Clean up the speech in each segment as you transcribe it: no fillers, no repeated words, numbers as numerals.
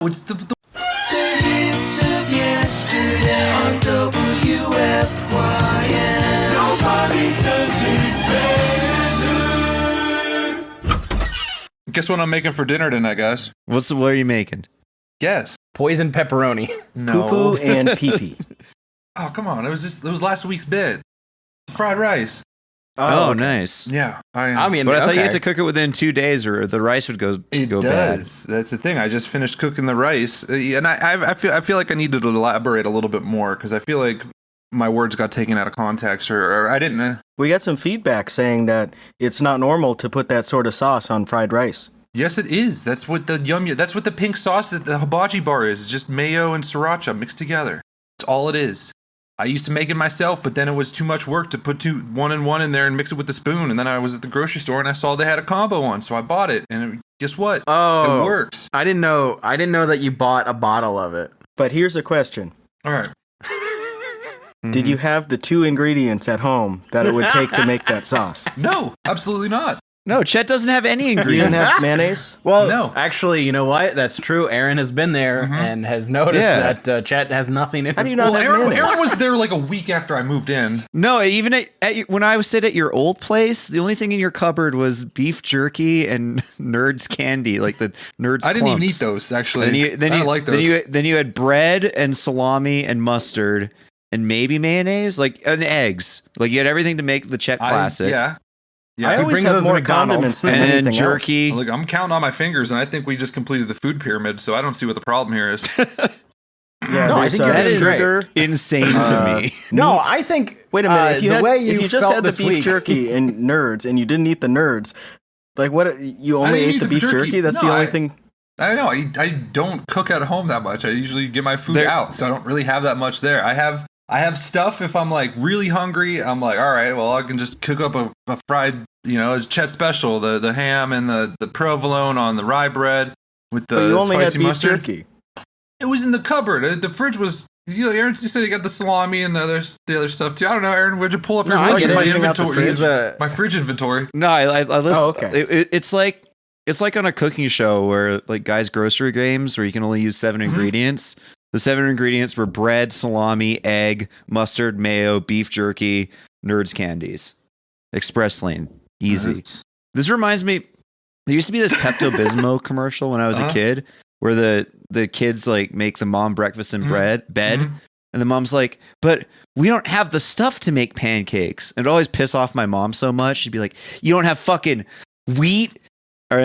It's the Bits of yesterday on WFYM. Nobody does it better. Guess what I'm making for dinner tonight, guys? What are you making? Guess. Poison pepperoni. No. Poo-poo and pee-pee. Oh, come on. It was last week's bit. Fried rice. Oh, nice. Yeah. I mean, But I thought you okay. had to cook it within 2 days, or the rice would go It bad. does. That's the thing. I just finished cooking the rice, and I feel like I needed to elaborate a little bit more because I feel like my words got taken out of context, or I didn't. We got some feedback saying that it's not normal to put that sort of sauce on fried rice. Yes, it is. That's what the That's what the pink sauce at the hibachi bar is. It's just mayo and sriracha mixed together. It's all it is. I used to make it myself, but then it was too much work to put one and one in there and mix it with the spoon. And then I was at the grocery store and I saw they had a combo one, so I bought it. And guess what? Oh, it works. I didn't know that you bought a bottle of it. But here's a question. All right. Did you have the 2 ingredients at home that it would take to make that sauce? No, absolutely not. No, Chet doesn't have any You didn't ingredients. have mayonnaise? Well, No. Actually, you know what? That's true. Aaron has been there and has noticed that Chet has nothing in How his... do you not Well, have mayonnaise? Aaron was there like a week after I moved in. No, even when I stayed at your old place, the only thing in your cupboard was beef jerky and Nerds candy, like the Nerds. I didn't even clumps. eat those, actually. Then I you don't like those. Then you had bread and salami and mustard and maybe mayonnaise, and eggs. Like you had everything to make the Chet classic. Yeah. I He always brings have those to more McDonald's. condiments than And anything jerky. Look, I'm counting on my fingers, and I think we just completed the food pyramid, so I don't see what the problem here is. else. Yeah, No, I there's, think That is is sugar. insane to me. No, I think... Wait a minute. If you, the had, way if you just felt had the this beef week- jerky and nerds, and you didn't eat the nerds, like what? You only didn't ate eat the the beef jerky. jerky? That's No, the only I- thing. I don't know. I don't cook at home that much. I usually get my food out, so I don't really have that much there. I have stuff if I'm like really hungry. I'm like, all right, well, I can just cook up a fried, a Chet special, the ham and the provolone on the rye bread with But you the only had spicy beef mustard. jerky. It was in the cupboard. The fridge was. Aaron, you said you got the salami and the other stuff too. I don't know, Aaron. Where'd you pull up No, your I list get of it. my Using out the inventory? fridge. My fridge inventory. No, I listen. Oh, okay. It's like on a cooking show where like guys' grocery games where you can only use 7 ingredients. The 7 ingredients were bread, salami, egg, mustard, mayo, beef jerky, Nerds candies. Express Lane. Easy. Nerds. This reminds me, there used to be this Pepto-Bismol commercial when I was a kid where the kids like make the mom breakfast in bed. And the mom's like, but we don't have the stuff to make pancakes. And it'd always piss off my mom so much. She'd be like, you don't have fucking wheat or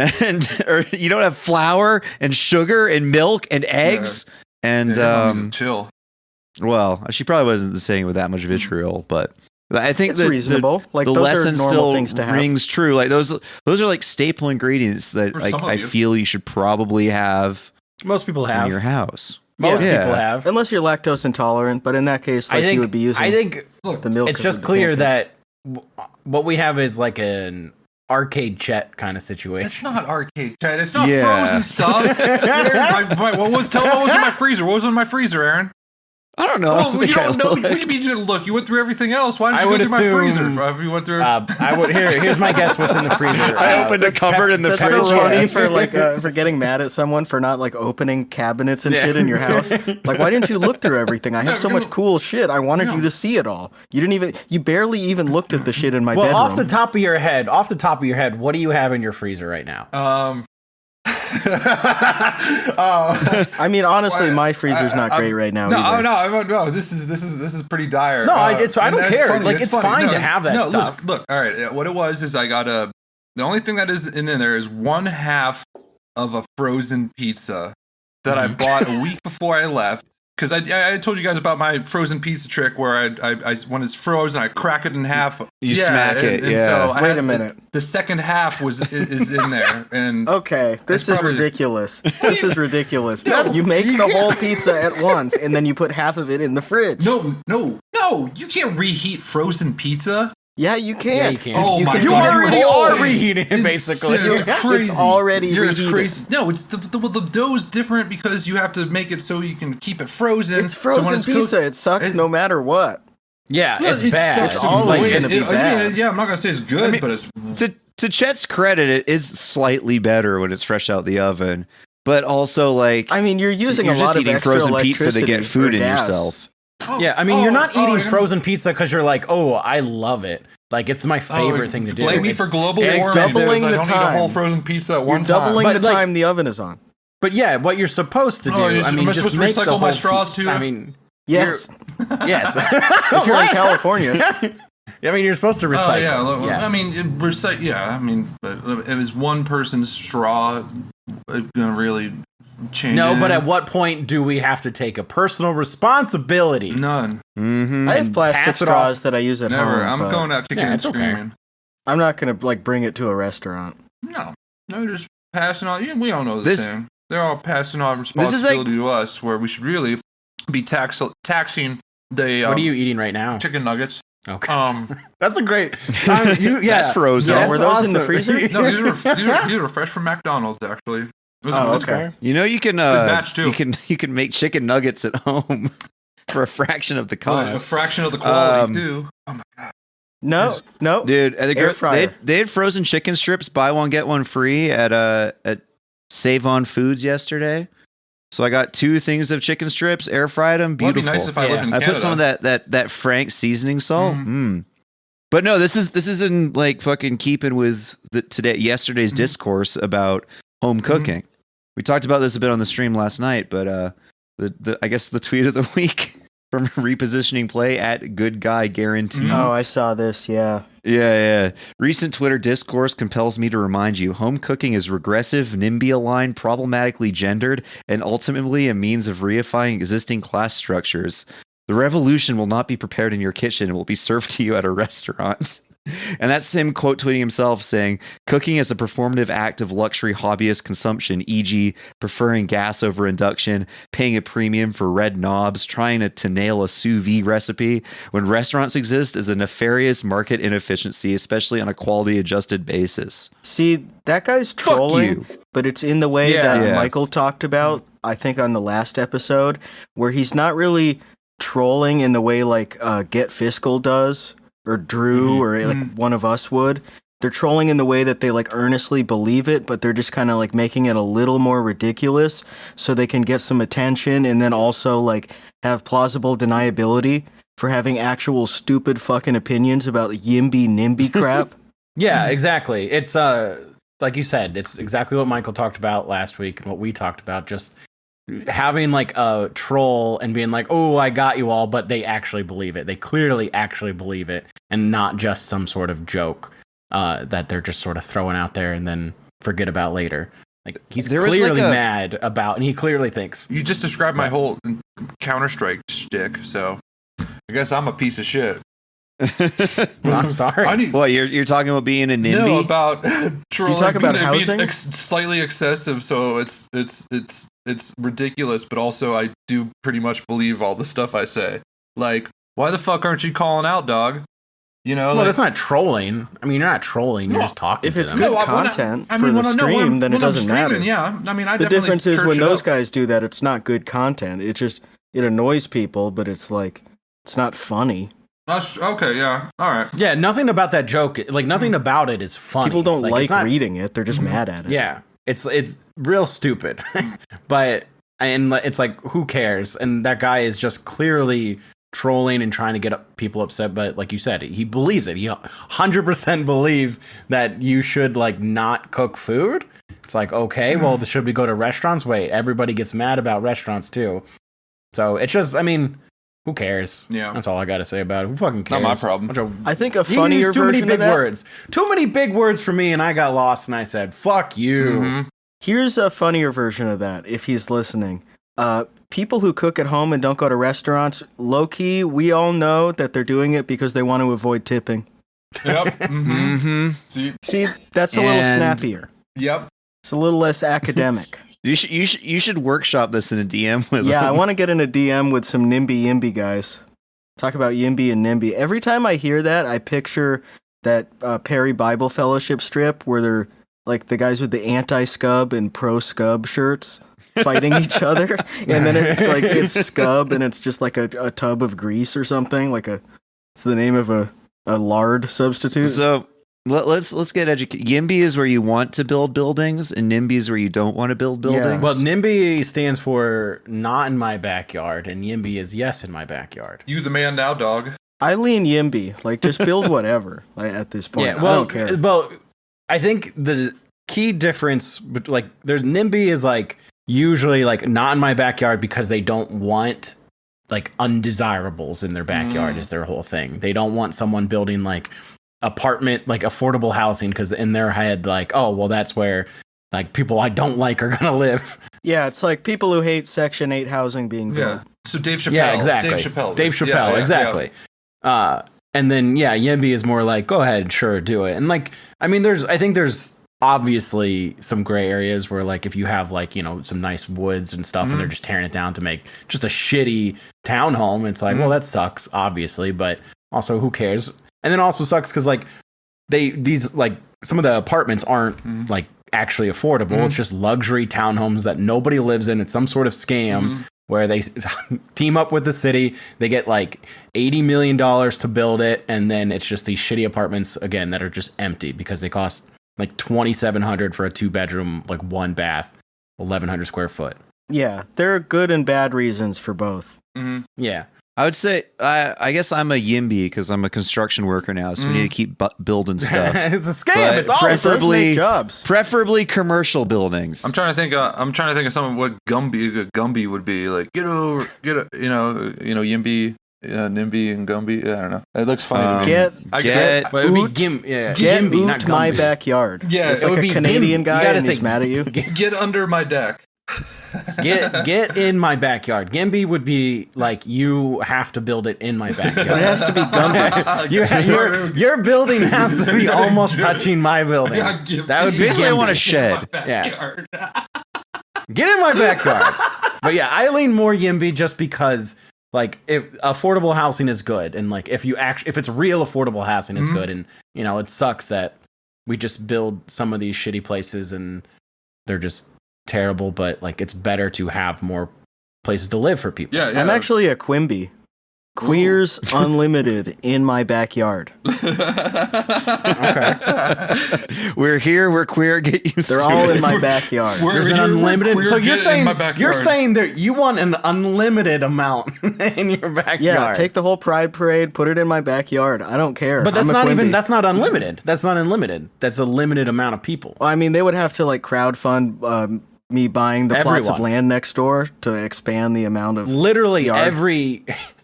you don't have flour and sugar and milk and eggs. And chill. well, she probably wasn't saying it with that much vitriol, but I think It's that reasonable. Like the those lesson are normal still things to have. rings true. Like those are like staple ingredients that For like some of I you. feel you should probably have Most people in have. your house. Most Yeah. people have. Unless you're lactose intolerant, but in that case, like you would be using I think Look, the milk. it's of just the clear pancake. that what we have is like an arcade Chet kind of situation. it's not arcade, Chad. It's not Yeah. frozen stuff. Aaron, what was in my freezer? What was in my freezer, Aaron? I don't know. Oh, you think I don't know. What do looked. you mean you didn't look? You went through everything else. Why I didn't you would go through my assume- freezer? If you went through. I would here's my guess what's in the freezer. I opened a cupboard in the That's fridge. so funny yes. for like for getting mad at someone for not like opening cabinets and shit in your house. Like, why didn't you look through everything? I have so much cool shit. I wanted you to see it all. You barely even looked at the shit in my well, bedroom. off the top of your head, what do you have in your freezer right now? I mean, honestly, my freezer's not great right now. either. No. This is pretty dire. No, I don't and care. funny, Like, it's funny. fine to have that stuff. Look. All right. What it was is I got the only thing that is in there is 1/2 of a frozen pizza that I bought a week before I left. Because I told you guys about my frozen pizza trick where I when it's frozen I crack it in half. You smack it. And Yeah. so I Wait had a minute. The second half is in there. And Okay, this is probably- ridiculous. This is ridiculous. You make the whole pizza at once, and then you put half of it in the fridge. no, you can't reheat frozen pizza. Yeah, you can. Yeah, you can. Oh my can God, heat it you're whole. are reheating it, basically. It's crazy. It's already You're reheated. crazy. No, it's the dough's different because you have to make it so you can keep it frozen. It's frozen so when it's pizza. cooked- It sucks no matter what. Yeah, No, it's bad. sucks It's in always ways. gonna be bad. Yeah, I'm not gonna say it's good, mean, but it's To Chet's credit, it is slightly better when it's fresh out the oven. but also like I mean, you're using you're a just lot of eating extra frozen pizza to get electricity food or in gas. yourself. Yeah, I mean, you're not eating frozen pizza because you're like, oh, I love it. Like, it's my favorite thing to do. Blame me for global warming. doubling I the don't eat a whole time. frozen pizza at You're one doubling time. the But, like- time the oven is on. But yeah, what you're supposed to do, Oh, I mean, am I just supposed to make the recycle my whole straws too? I mean, Yes. yes. If you're in California. I mean, you're supposed to recycle. Oh yeah, well, yes. I mean, but it was one person's straw gonna really change? No, it? but at what point do we have to take a personal responsibility? None. Mm-hmm. I have plastic pass it straws off. that I use at Never. home. I'm but going out kicking Yeah, and it's okay. screaming. I'm not gonna like bring it to a restaurant. No, just passing on. We all know This- thing. They're all passing on This is like- responsibility to us, where we should really be taxing the What are you eating right now? chicken nuggets. Okay. That's a great. That's frozen. Yeah, were those in the awesome. freezer? No, these were fresh from McDonald's actually. It was Oh, it's okay. You know, you can batch, too. you can make chicken nuggets at home for a fraction of the a cost. fraction of the quality Um, too. Oh my god. No. Dude, Air fryer. they had frozen chicken strips, buy one get one free at Save On Foods yesterday. So I got 2 things of chicken strips, air fried them, Well, it'd beautiful. be nice if I lived in I Canada. put some of that Frank seasoning salt. But no, this is in like fucking keeping with yesterday's discourse about home cooking. We talked about this a bit on the stream last night, but I guess the tweet of the week from Repositioning Play at Good Guy Guarantee. Oh, I saw this. Yeah. Yeah. Recent Twitter discourse compels me to remind you, home cooking is regressive, NIMBY-aligned, problematically gendered, and ultimately a means of reifying existing class structures. The revolution will not be prepared in your kitchen. It will be served to you at a restaurant. And that's him quote tweeting himself saying, cooking is a performative act of luxury hobbyist consumption, e.g. preferring gas over induction, paying a premium for red knobs, trying to nail a sous vide recipe. When restaurants exist is a nefarious market inefficiency, especially on a quality adjusted basis. See, that guy's trolling, but it's in the way that Yeah. Michael talked about, I think, on the last episode, where he's not really trolling in the way like Get Fiscal does, or Drew, or like one of us would. They're trolling in the way that they like earnestly believe it, but they're just kind of like making it a little more ridiculous so they can get some attention and then also like have plausible deniability for having actual stupid fucking opinions about yimby nimby crap. Yeah, exactly. It's like you said, it's exactly what Michael talked about last week and what we talked about, just having like a troll and being like, oh, I got you all, but they actually believe it. They clearly actually believe it and not just some sort of joke that they're just sort of throwing out there and then forget about later. Like he's There was clearly like a- mad about, and he clearly thinks. You just described my whole Counter-Strike shtick, so I guess I'm a piece of shit. I'm sorry. I need What, you're talking about being a NIMBY? know about trolling. talk about being housing? Slightly excessive, so it's ridiculous, but also I do pretty much believe all the stuff I say. Like, why the fuck aren't you calling out, dog? You know, Well, like, that's not trolling. I mean, you're not trolling. You're No, just talking if to it's them. good when content for when the I- no, when stream, I'm- then it when I'm doesn't matter. streaming, yeah, I mean, I The definitely difference is church when it those up. guys do that, it's not good content. It annoys people, but it's like, it's not funny. That's, okay, yeah, all right. Yeah, nothing about that joke, like nothing about it is funny. People don't it's like not- reading it. They're just mad at it. Yeah, it's real stupid, but and it's like who cares? And that guy is just clearly trolling and trying to get people upset. But like you said, he believes it. He 100% believes that you should like not cook food. It's like, okay, well, should we go to restaurants? Wait, everybody gets mad about restaurants too. So it's just, I mean, who cares? Yeah. That's all I got to say about it. Who fucking cares? Not my problem. Bunch of- I think a He funnier used too many version big of that. words. Too many big words for me, and I got lost, and I said, "Fuck you." Mhm. Here's a funnier version of that, if he's listening. People who cook at home and don't go to restaurants, low key, we all know that they're doing it because they want to avoid tipping. Yep. Mm-hmm. Mm-hmm. See, that's a little And- snappier. Yep. It's a little less academic. You should workshop this in a DM with Yeah, I them. want to get in a DM with some Nimby guys. Talk about Yimby and Nimby. Every time I hear that, I picture that Perry Bible Fellowship strip where they're like the guys with the anti-scub and pro-scub shirts fighting each other, and then it's scub and it's just like a tub of grease or something. It's the name of a lard substitute. So let's get educated. YIMBY is where you want to build buildings, and NIMBY is where you don't want to build buildings. Well, NIMBY stands for not in my backyard, and YIMBY is yes in my backyard. You the man now, dog. I lean YIMBY. Like, just build whatever. Like, at this point, Yeah, I don't care. Well, I think the key difference, like, there's NIMBY is like usually like not in my backyard because they don't want like undesirables in their backyard is their whole thing. They don't want someone building like apartment, like affordable housing, because in their head, like, oh, well, that's where like people I don't like are gonna live. Yeah, it's like people who hate Section 8 housing being built. Yeah. So Dave Chappelle. Yeah, exactly. Dave Chappelle, exactly. And then YIMBY is more like, go ahead, sure, do it. And like, I mean, I think there's obviously some gray areas where like if you have like, you know, some nice woods and stuff and they're just tearing it down to make just a shitty townhome, it's like, well, that sucks, obviously, but also who cares? And then also sucks because like these like some of the apartments aren't like actually affordable. It's just luxury townhomes that nobody lives in. It's some sort of scam where they team up with the city. They get like $80 million to build it. And then it's just these shitty apartments again that are just empty because they cost like $2,700 for a 2-bedroom, like 1 bath, 1,100 square foot. Yeah, there are good and bad reasons for both. Yeah. I would say, I guess I'm a YIMBY because I'm a construction worker now, so we need to keep building stuff. It's a scam. But It's all preferably jobs. Preferably commercial buildings. I'm trying to think of some of what Gumby would be like. You know, YIMBY, NIMBY, and Gumby. I don't know. It looks funny to me. Get But it would be Get Gimby, not oot my Gumby. backyard. Yeah, it's it like would a be Canadian Gim- guy you gotta and he's say- mad at you. Get under my deck. Get in my backyard. Gimby would be like, you have to build it in my backyard. It has to be Gumby. Your building has to be almost touching my building. That would be Basically, I want a Gimby. shed. Yeah. Get in my backyard. But yeah, I lean more YIMBY just because like if affordable housing is good, and like if it's real affordable housing is good, and you know it sucks that we just build some of these shitty places and they're just terrible, but like it's better to have more places to live for people. Yeah, yeah. I'm actually a Quimby. Queers Unlimited in my backyard. Okay. We're here. We're queer. Get used They're to all it. in my backyard. There's an unlimited. So you're saying that you want an unlimited amount in your backyard. Yeah, take the whole Pride Parade, put it in my backyard. I don't care. But that's I'm a not Quimby. even. That's not unlimited. That's not unlimited. That's a limited amount of people. Well, I mean, they would have to like crowdfund me buying the plots of Everyone. land next door to expand the amount of Literally yard.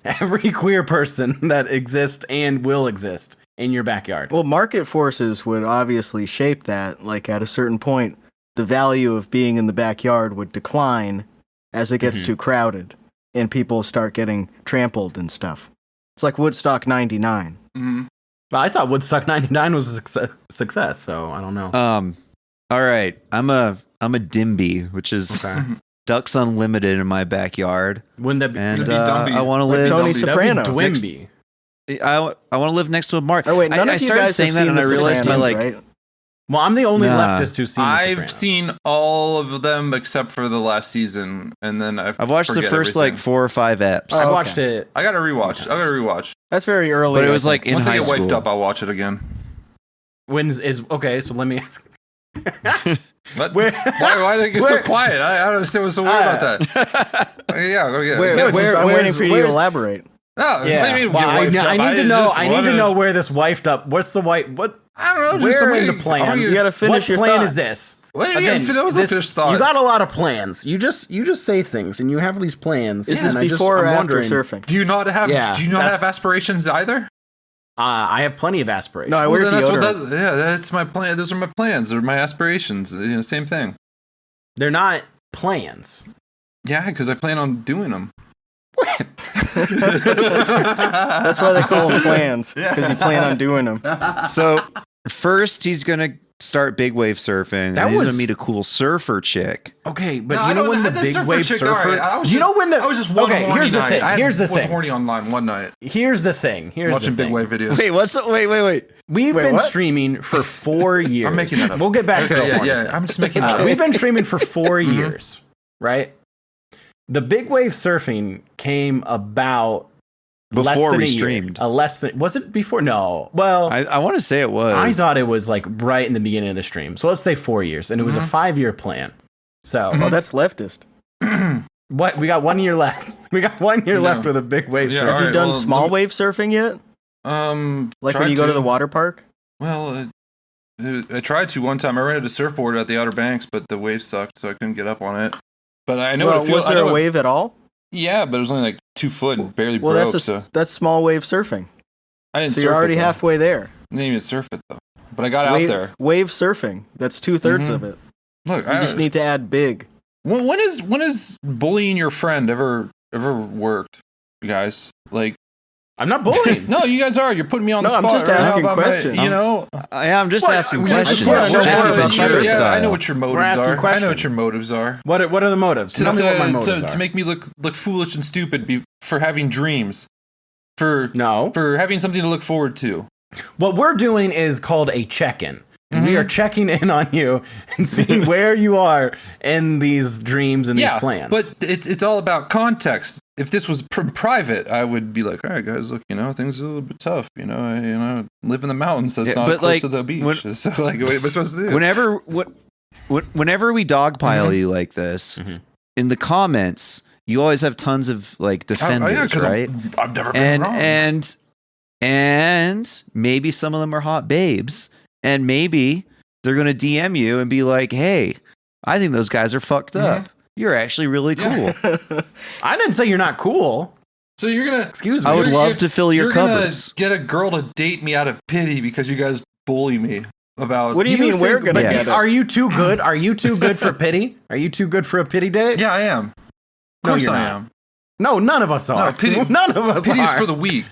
every queer person that exists and will exist in your backyard. Well, market forces would obviously shape that. Like at a certain point, the value of being in the backyard would decline as it gets too crowded and people start getting trampled and stuff. It's like Woodstock 99. But I thought Woodstock 99 was a success, so I don't know. All right. I'm a DIMBY, which is Ducks Unlimited in my backyard. Wouldn't that be? And Could be Dumby. I want to Like live. Tony Dumby. Soprano. Dwimby. I want to live next to a mark. Oh wait, none I of you started guys saying have that, seen and I The realized my Sopranos, like. right? Well, I'm the only Nah. leftist who's seen The I've Sopranos. seen all of them except for the last season, and then I've I've watched the first everything. like 4 or 5 eps. Oh, I okay. watched it. I gotta rewatch. That's very early. But it was I like think. in Once I high get school. wiped up, I'll watch it again. Okay, so let me ask. What? Where- Why did it get so where- quiet? I don't understand what's so weird about that. Yeah, go get it. Where- Go I'm ahead. waiting for you to where's- elaborate. No, what do Yeah, you mean well, get wiped up? I need to just know. I need to wanna- know where this wifed up. What's the wife? What? I don't know. Just Where somebody- in the plan? You gotta finish What your plan thought. is this? What do you mean? That was a fish thought. You got a lot of plans. You just say things, and you have these plans. Is and this I just- before or I'm after wondering- surfing? Do you not have? Yeah, do you not that's- have aspirations either? I have plenty of aspirations. No, I Well, wear then that's what deodorant. that's my plan. Those are my plans. They're my aspirations. Same thing. They're not plans. Yeah, because I plan on doing them. That's why they call them plans, because you plan on doing them. So first he's gonna start big wave surfing. That and he's was- gonna meet a cool surfer chick. Okay, but No, you I know don't- when the that big surfer wave chick, surfer. all right, I was You just- know when the. I was just one okay. horny Here's the night. thing. I Here's the was thing. horny online one night Here's the thing. Here's watching the big thing. wave videos. Wait, wait. We've Wait, been what? streaming for 4 years. I'm making that up. We'll get back to Okay, the yeah, horny yeah. I'm just making that up. We've been streaming for 4 years, right? The big wave surfing came about less Before than we a year. streamed. Was it before? No. Well, I want to say it was. I thought it was like right in the beginning of the stream. So let's say 4 years, and it was a 5-year plan. So Oh, that's leftist. what? We got 1 year left. We got 1 year left with a big wave. Yeah, surf. Have you alright, done well, small let me- wave surfing yet? Like when tried you go to the water park? Well, I tried to one time. I rented a surfboard at the Outer Banks, but the wave sucked, so I couldn't get up on it. But I know Well, what it feels. was I there know a wave at all? Yeah, but it was only like 2 foot and barely Well, broke. that's that's small wave surfing. I didn't. So surf you're already it, though. halfway there. I didn't even surf it though. But I got Wave, out there. wave surfing. That's 2/3 of it. Look, You just need to add big. when is bullying your friend ever worked, you guys? Like, I'm not bullying. no, you guys are. You're putting me on No, the I'm spot. just right now asking about my- questions. you know, I'm just asking questions. we're Jesse asking Ventura questions. yeah, I style. know what your motives asking are. I know questions. what your motives are. What are the motives? Tell me what my motives are. To make me look foolish and stupid for having dreams, for No. having something to look forward to. What we're doing is called a check-in. Mm-hmm. We are checking in on you and seeing where you are in these dreams and these plans. But it's all about context. If this was private, I would be like, all right, guys, look, things are a little bit tough. I live in the mountains, so it's Yeah, not but, close like, to the beach. So like, what am I supposed to do? Whenever we dogpile you like this, in the comments, you always have tons of like defenders, 'cause right? I've never been wrong. And maybe some of them are hot babes, and maybe they're gonna DM you and be like, "Hey, I think those guys are fucked up. You're actually really cool." Yeah. I didn't say you're not cool. So you're gonna Excuse me. I would You're- love to fill your you're gonna cupboards. get a girl to date me out of pity because you guys bully me about. What do you mean we're think- gonna Yes. get it? Are you too good? Are you too good for pity? Are you too good for a pity date? Yeah, I am. Of No, course you're I not. am. No, none of us are. No, pity- None of us Pity is are. for the weak.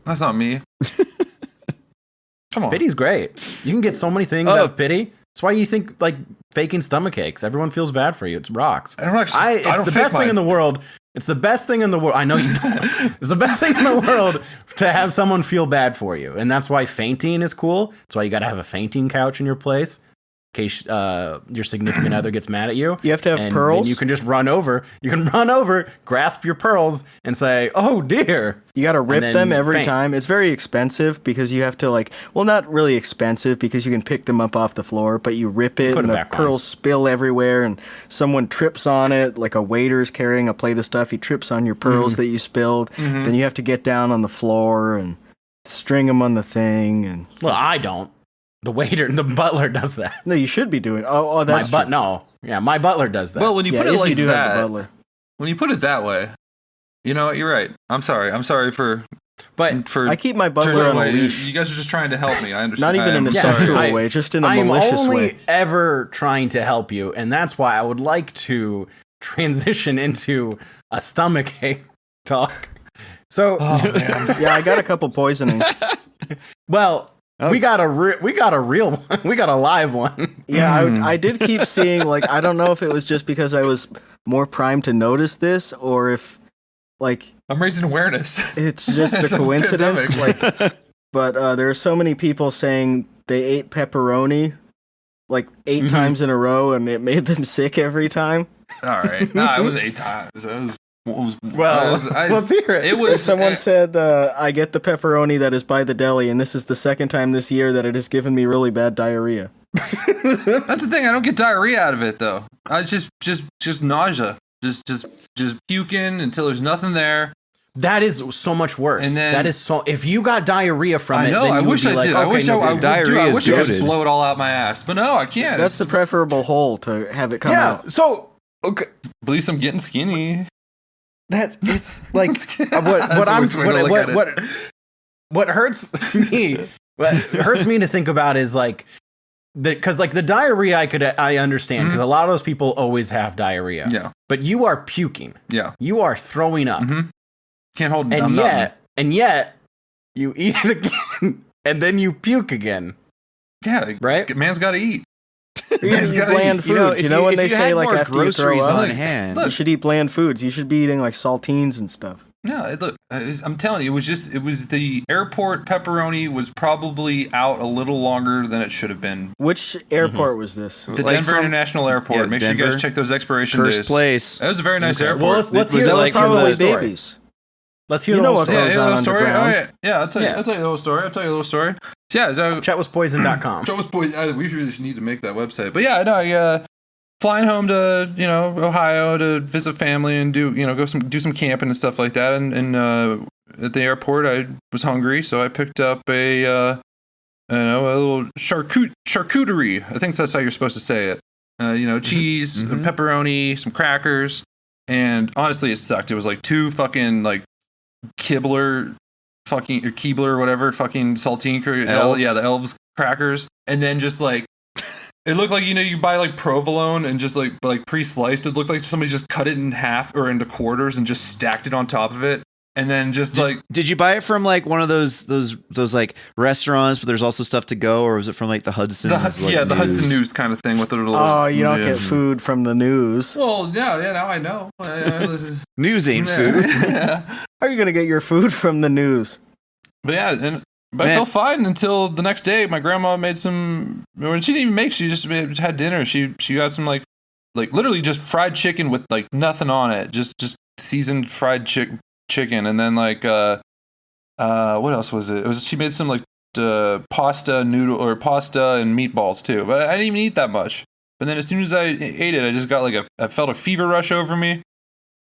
That's not me. Come on. Pity's great. You can get so many things out of pity. That's why you think like faking stomach aches. Everyone feels bad for you. It's rocks. I don't actually. It's I don't the fake best thing mine. in the world. It's the best thing in the world. I know you don't. It's the best thing in the world to have someone feel bad for you. And that's why fainting is cool. That's why you got to have a fainting couch in your place in case your significant other gets mad at you. You have to have And pearls? then you can just run over. You can run over, grasp your pearls, and say, "Oh dear." You got to rip then them every faint. time. It's very expensive because you have to not really expensive because you can pick them up off the floor, but you rip it Put and it the back on. pearls spill everywhere and someone trips on it, like a waiter's carrying a plate of stuff. He trips on your pearls that you spilled. Then you have to get down on the floor and string them on the thing. And Well, I don't. The waiter, the butler does that. no, you should be doing. Oh, that's true. My butler does that. Well, when you Yeah, put it if like you do have the that, butler. when you put it that way, you know what? You're right. I'm sorry. I'm sorry for but I keep my butler turning on a away. leash. You guys are just trying to help me. I Not understand. even in a I'm Yeah, sorry. sexual I- way, just in a I'm malicious only way. ever trying to help you, and that's why I would like to transition into a stomach ache talk. So, Oh man. Yeah, I got a couple poisonings. well, Oh. we got a real one. We got a live one. Yeah, I did keep seeing, I don't know if it was just because I was more primed to notice this or if, I'm raising awareness. it's just a It's a coincidence. pandemic. But there are so many people saying they ate pepperoni, 8 times in a row, and it made them sick every time. All right. Nah, it was 8 times. Let's hear it. It was Someone said, I get the pepperoni that is by the deli, and this is the second time this year that it has given me really bad diarrhea. That's the thing. I don't get diarrhea out of it though. I just nausea. Just puking until there's nothing there. That is so much worse. And then- that is so. If you got diarrhea from I it, know. then I you wish would be I like, did. Okay, I wish no, I dude. would diarrhea I is wish I could just goated. blow it all out my ass, but no, I can't. That's the preferable hole to have it come Yeah. out. So okay. At least I'm getting skinny. That's it's like That's what I'm which way to look at it. what hurts me. What hurts me to think about is because the diarrhea I understand because a lot of those people always have diarrhea. Yeah. But you are puking. Yeah. You are throwing up, Mhm. Can't hold. and I'm yet you eat it again, and then you puke again. yeah. Right? Man's got to eat. You Man's eat gotta bland eat. foods. You know when they say more after you throw groceries up, on Look, hand, you should eat bland foods. You should be eating saltines and stuff. No, look. I'm telling you, it was the airport pepperoni was probably out a little longer than it should have been. Which airport was this? The Like Denver from- International Airport. Yeah, Make sure you guys Denver. check those expiration First days. place. That was a very nice Okay. airport. Well, let's Was hear it let's like hear from the the story. babies. Let's hear You the know whole what story. goes on the story. underground. Oh, yeah, I'll tell you. Yeah. I'll tell you the whole story. So, yeah, so Chatwithpoison.com. Joe was poison. We really need to make that website. But yeah, no, I flying home to Ohio to visit family and do some camping and stuff like that. And at the airport, I was hungry, so I picked up a little charcuterie. I think that's how you're supposed to say it. Cheese, pepperoni, some crackers, and honestly, it sucked. It was like two fucking like Keebler or whatever fucking saltine Elves. the elves crackers, and then just like it looked like you buy like provolone and just like pre-sliced. It looked like somebody just cut it in half or into quarters and just stacked it on top of it, and then just Did you buy it from like one of those like restaurants, but there's also stuff to go, or was it from like the Hudson? the Hudson News kind of thing with the little. Oh, you don't get food from the news. Well, yeah. Now I know. News ain't food. Yeah. How are you gonna get your food from the news? But yeah, but I Man. felt fine until the next day. My grandma made some. When she didn't even make, she just had dinner. She got some like literally just fried chicken with like nothing on it, just seasoned fried chicken, and then like what else was it? She made some like pasta and meatballs too. But I didn't even eat that much. But then as soon as I ate it, I just got I felt a fever rush over me.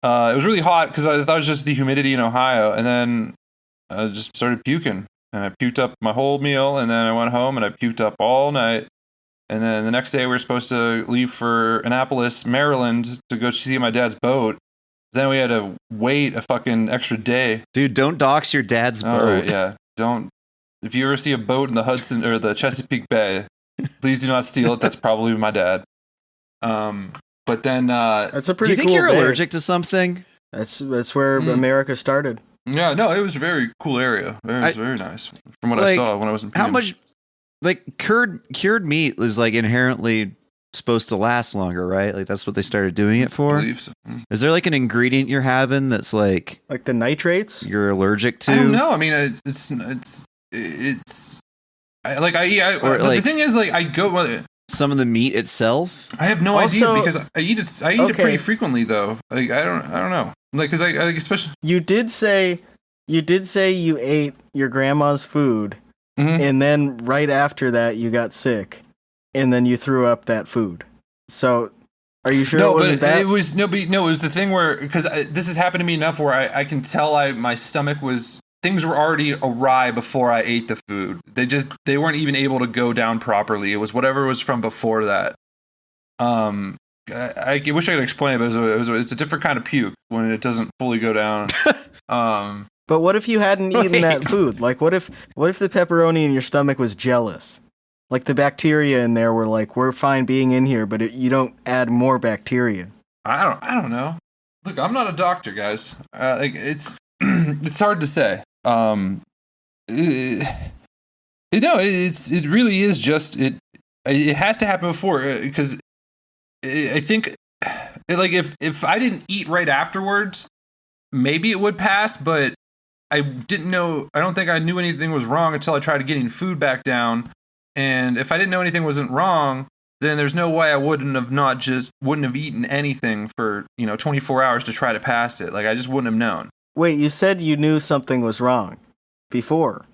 It was really hot because I thought it was just the humidity in Ohio, and then I just started puking, and I puked up my whole meal, and then I went home and I puked up all night. And then the next day we were supposed to leave for Annapolis, Maryland to go see my dad's boat. Then we had to wait a fucking extra day. Dude, don't dox your dad's boat. All right, yeah. Don't. If you ever see a boat in the Hudson or the Chesapeake Bay, please do not steal it. That's probably my dad. But then That's a Do pretty you think cool you're day. allergic to something? That's where America started. yeah, no, it was a very cool area. It was very nice from what I Like, saw when I was in. How Pune. much like cured meat is like inherently supposed to last longer, right? Like that's what they started doing it I for. believe so. Is there like an ingredient you're having that's like Like the nitrates. you're allergic to? I don't know. I mean, it's. But the like- thing is, like, I go. Some of the meat itself? I have no idea Also- because I eat it. I eat it Okay. pretty frequently, though. Like, I don't know. Like, because I especially. You did say you ate your grandma's food, Mhm. and then right after that you got sick, and then you threw up that food. So, are you sure it No, wasn't but that? it was no, but no. It was the thing where because this has happened to me enough where I can tell my stomach was things were already awry before I ate the food. They weren't even able to go down properly. It was whatever was from before that. I wish I could explain it, but it's a different kind of puke when it doesn't fully go down. But what if you hadn't eaten that Wait. food? Like, what if the pepperoni in your stomach was jealous? Like the bacteria in there were like, we're fine being in here, but you don't add more bacteria. I don't know. Look, I'm not a doctor, guys. Like it's it's hard to say. It really is just it. It has to happen before because I think like if I didn't eat right afterwards, maybe it would pass. But I didn't know. I don't think I knew anything was wrong until I tried getting food back down. And if I didn't know anything wasn't wrong, then there's no way I wouldn't have eaten anything for 24 hours to try to pass it. Like I just wouldn't have known. Wait, you said you knew something was wrong before.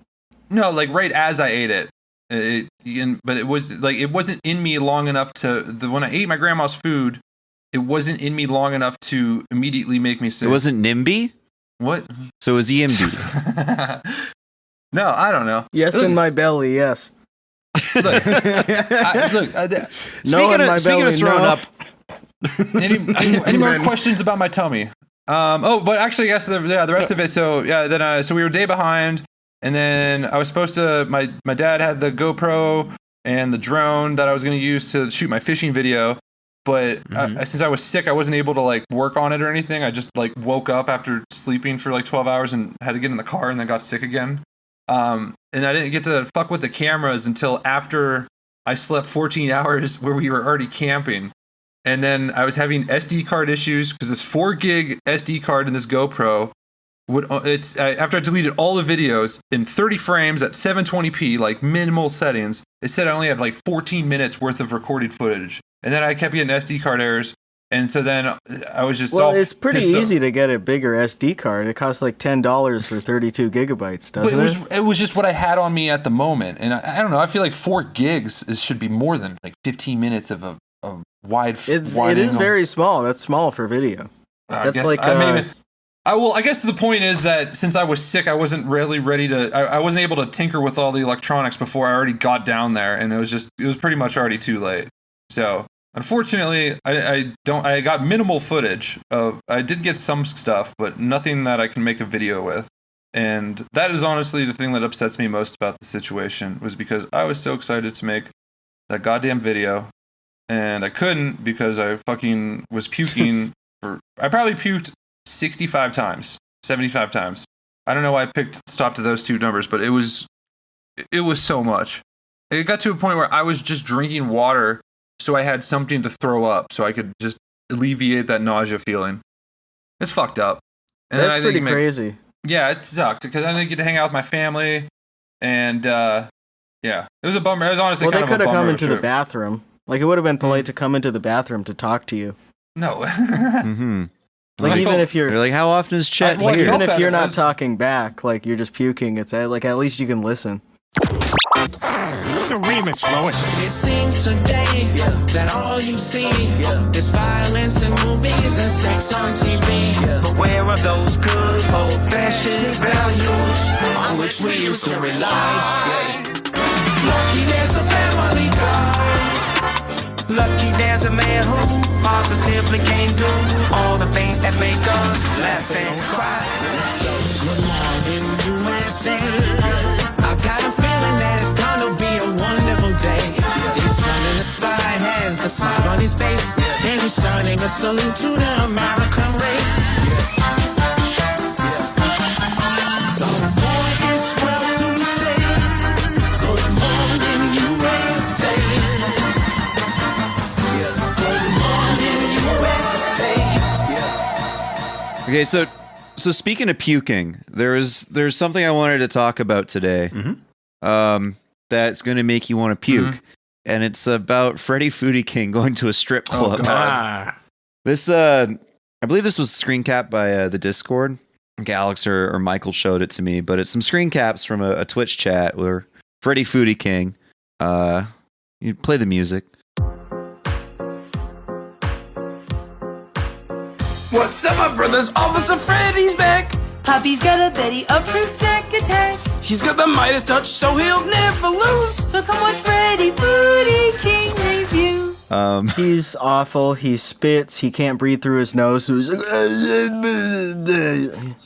No, like right as I ate it. But it was like it wasn't in me long enough when I ate my grandma's food, it wasn't in me long enough to immediately make me sick. It wasn't NIMBY? What? So it was EMB. No, I don't know. Yes, in my belly, yes. Look, No, in my Speaking belly, of throwing no. up, any more questions about my tummy? But actually, I guess the rest of it. So yeah, then so we were a day behind, and then I was supposed to. My dad had the GoPro and the drone that I was going to use to shoot my fishing video, but since I was sick, I wasn't able to like work on it or anything. I just like woke up after sleeping for like 12 hours and had to get in the car and then got sick again. And I didn't get to fuck with the cameras until after I slept 14 hours where we were already camping. And then I was having SD card issues because this 4 gig SD card in this GoPro after I deleted all the videos in 30 frames at 720p, like minimal settings, it said I only had like 14 minutes worth of recorded footage. And then I kept getting SD card errors. And so then I was just Well, all it's pretty pissed off. easy to get a bigger SD card. It costs like $10 for 32 gigabytes, But doesn't it? it was just what I had on me at the moment, and I don't know. I feel like 4 gigs should be more than like 15 minutes of a wide. It wide is angle. very small. That's small for video. I That's guess like I guess the point is that since I was sick, I wasn't really ready to. I wasn't able to tinker with all the electronics before I already got down there, and it was pretty much already too late. So unfortunately, I got minimal footage of. I did get some stuff, but nothing that I can make a video with. And that is honestly the thing that upsets me most about the situation, was because I was so excited to make that goddamn video, and I couldn't because I fucking was puking. I probably puked 65 times, 75 times. I don't know why I stopped at those two numbers, but it was so much. It got to a point where I was just drinking water so I had something to throw up so I could just alleviate that nausea feeling. It's fucked up. And then That's pretty crazy. Yeah, it sucked because I didn't get to hang out with my family, and yeah, it was a bummer. It was honestly Well, kind they of a could have bummer come of a into the trip. bathroom. Like, it would have been polite to come into the bathroom to talk to you. No. Mm-hmm. Like, I even felt- if you're... They're like, how often is Chet Well, I here? felt Even if bad. you're I not was- talking back, like you're just puking, it's like at least you can listen. The remix, Lois. It seems today that all you see is violence in movies and sex on TV. But where are those good old-fashioned values on which we used to rely? Lucky there's a family guy. Lucky there's a man who positively can do all the things that make us laugh and cry. Good morning, USA. I've got a feeling that it's gonna be a wonderful day. This sun in the sky has a smile on his face, and he's signing a salute to the American race. The boy is well to say, good morning, USA. Good morning, USA. Okay, so speaking of puking, there's something I wanted to talk about today. That's going to make you want to puke, and it's about Freddie Foodie King going to a strip club. Ah. This I believe this was screen capped by the Discord. I think Alex or Michael showed it to me, but it's some screen caps from a Twitch chat where Freddie Foodie King. You play the music. What's up, my brothers? Officer Freddy's back. Poppy's got a Betty approved snack attack. He's got the Midas touch, so he'll never lose. So come watch Freddy Foodie King review. He's awful. He spits. He can't breathe through his nose. So he's like,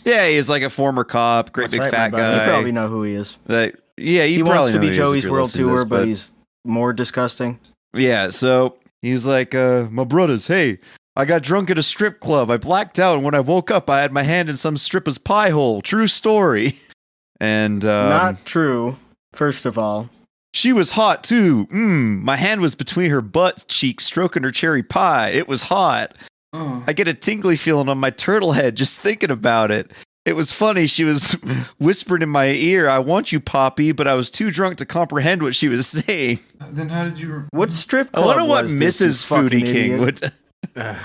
Yeah, he's like a former cop, great That's big right, fat my brother. guy. you probably know who he is. Like, yeah, you He probably wants to know be who he is if Joey's you're World listening to Tour, this, but he's more disgusting. yeah. So he was like, "My brothers, hey, I got drunk at a strip club. I blacked out, and when I woke up, I had my hand in some stripper's pie hole. True story." And Not true, first of all. she was hot too. My hand was between her butt cheek, stroking her cherry pie. It was hot. I get a tingly feeling on my turtle head just thinking about it. It was funny. She was whispering in my ear, "I want you, Poppy," but I was too drunk to comprehend what she was saying. Then how did you? What strip I club wonder what was this, you Mrs. fucking Foodie King idiot? would.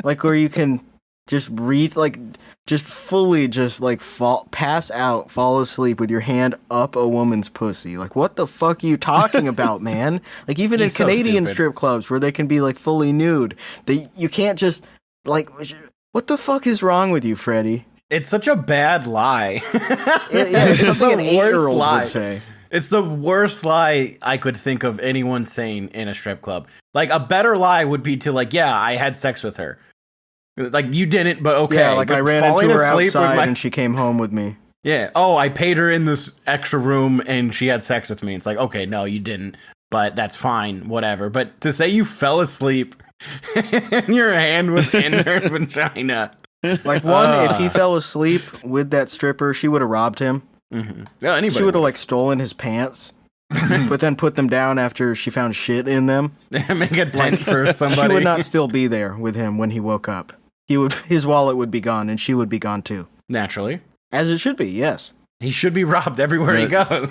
Like, where you can just read, like, just fully just, like, pass out, fall asleep with your hand up a woman's pussy. Like, what the fuck are you talking about, man? Like, even in He's so Canadian stupid. strip clubs where they can be, like, fully nude, you can't just, like, what the fuck is wrong with you, Freddie? It's such a bad lie. It's something an the worst 8-year-old lie. would say. It's the worst lie I could think of anyone saying in a strip club. Like, a better lie would be to, like, yeah, I had sex with her. Like, you didn't, but okay. Yeah, like, but I ran falling into her asleep with outside my- and she came home with me. Yeah. Oh, I paid her in this extra room and she had sex with me. It's like, okay, no, you didn't, but that's fine, whatever. But to say you fell asleep and your hand was in her vagina. Like, if he fell asleep with that stripper, she would have robbed him. Mm-hmm. Yeah, anybody She would have, like, stolen his pants, but then put them down after she found shit in them. make a tent for somebody. She would not still be there with him when he woke up. His wallet would be gone, and she would be gone too. Naturally. As it should be, yes. He should be robbed everywhere he goes.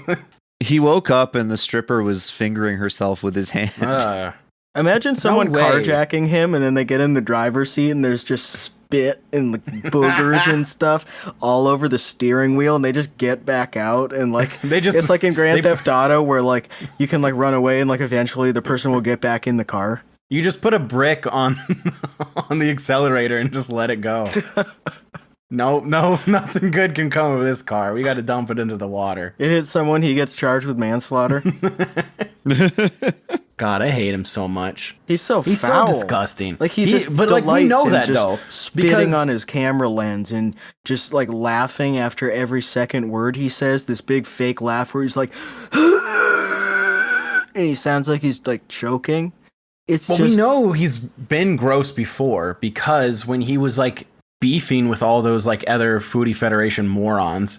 He woke up and the stripper was fingering herself with his hand. Imagine someone way. carjacking him, and then they get in the driver's seat, and there's just spit and like boogers and stuff all over the steering wheel, and they just get back out, and like it's like in Grand Theft Auto where like you can like run away, and like eventually the person will get back in the car. You just put a brick on on the accelerator and just let it go. No, nothing good can come of this car. We got to dump it into the water. It hits someone, he gets charged with manslaughter. God, I hate him so much. He's so He's foul. so disgusting. Like he just but like we delights know in that just though, spitting because on his camera lens and just like laughing after every second word he says. This big fake laugh where he's like, and he sounds like he's like choking. We know he's been gross before because when he was like beefing with all those like other Foodie Federation morons,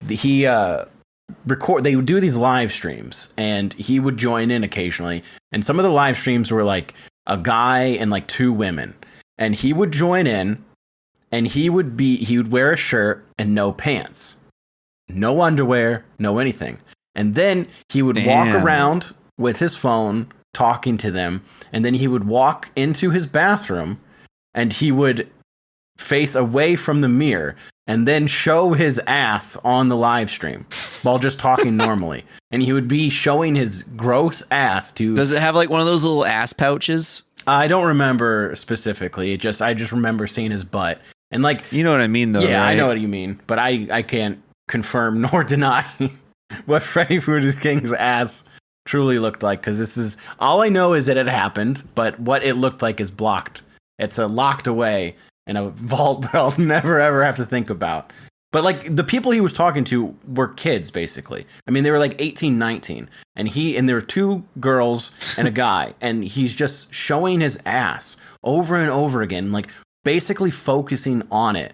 he they would do these live streams and he would join in occasionally, and some of the live streams were like a guy and like two women, and he would join in and he would wear a shirt and no pants, no underwear, no anything, and then he would walk around with his phone talking to them, and then he would walk into his bathroom and he would face away from the mirror and then show his ass on the live stream while just talking normally, and he would be showing his gross ass to... Does it have like one of those little ass pouches? I don't remember specifically. I just remember seeing his butt, and like, you know what I mean though, yeah, right? I know what you mean, but I can't confirm nor deny what Freddy Foodie King's ass truly looked like, because this is all I know is that it happened, but what it looked like is blocked. It's locked away in a vault that I'll never ever have to think about. But like the people he was talking to were kids, basically. I mean, they were like 18, 19, and there were two girls and a guy, and he's just showing his ass over and over again, like basically focusing on it.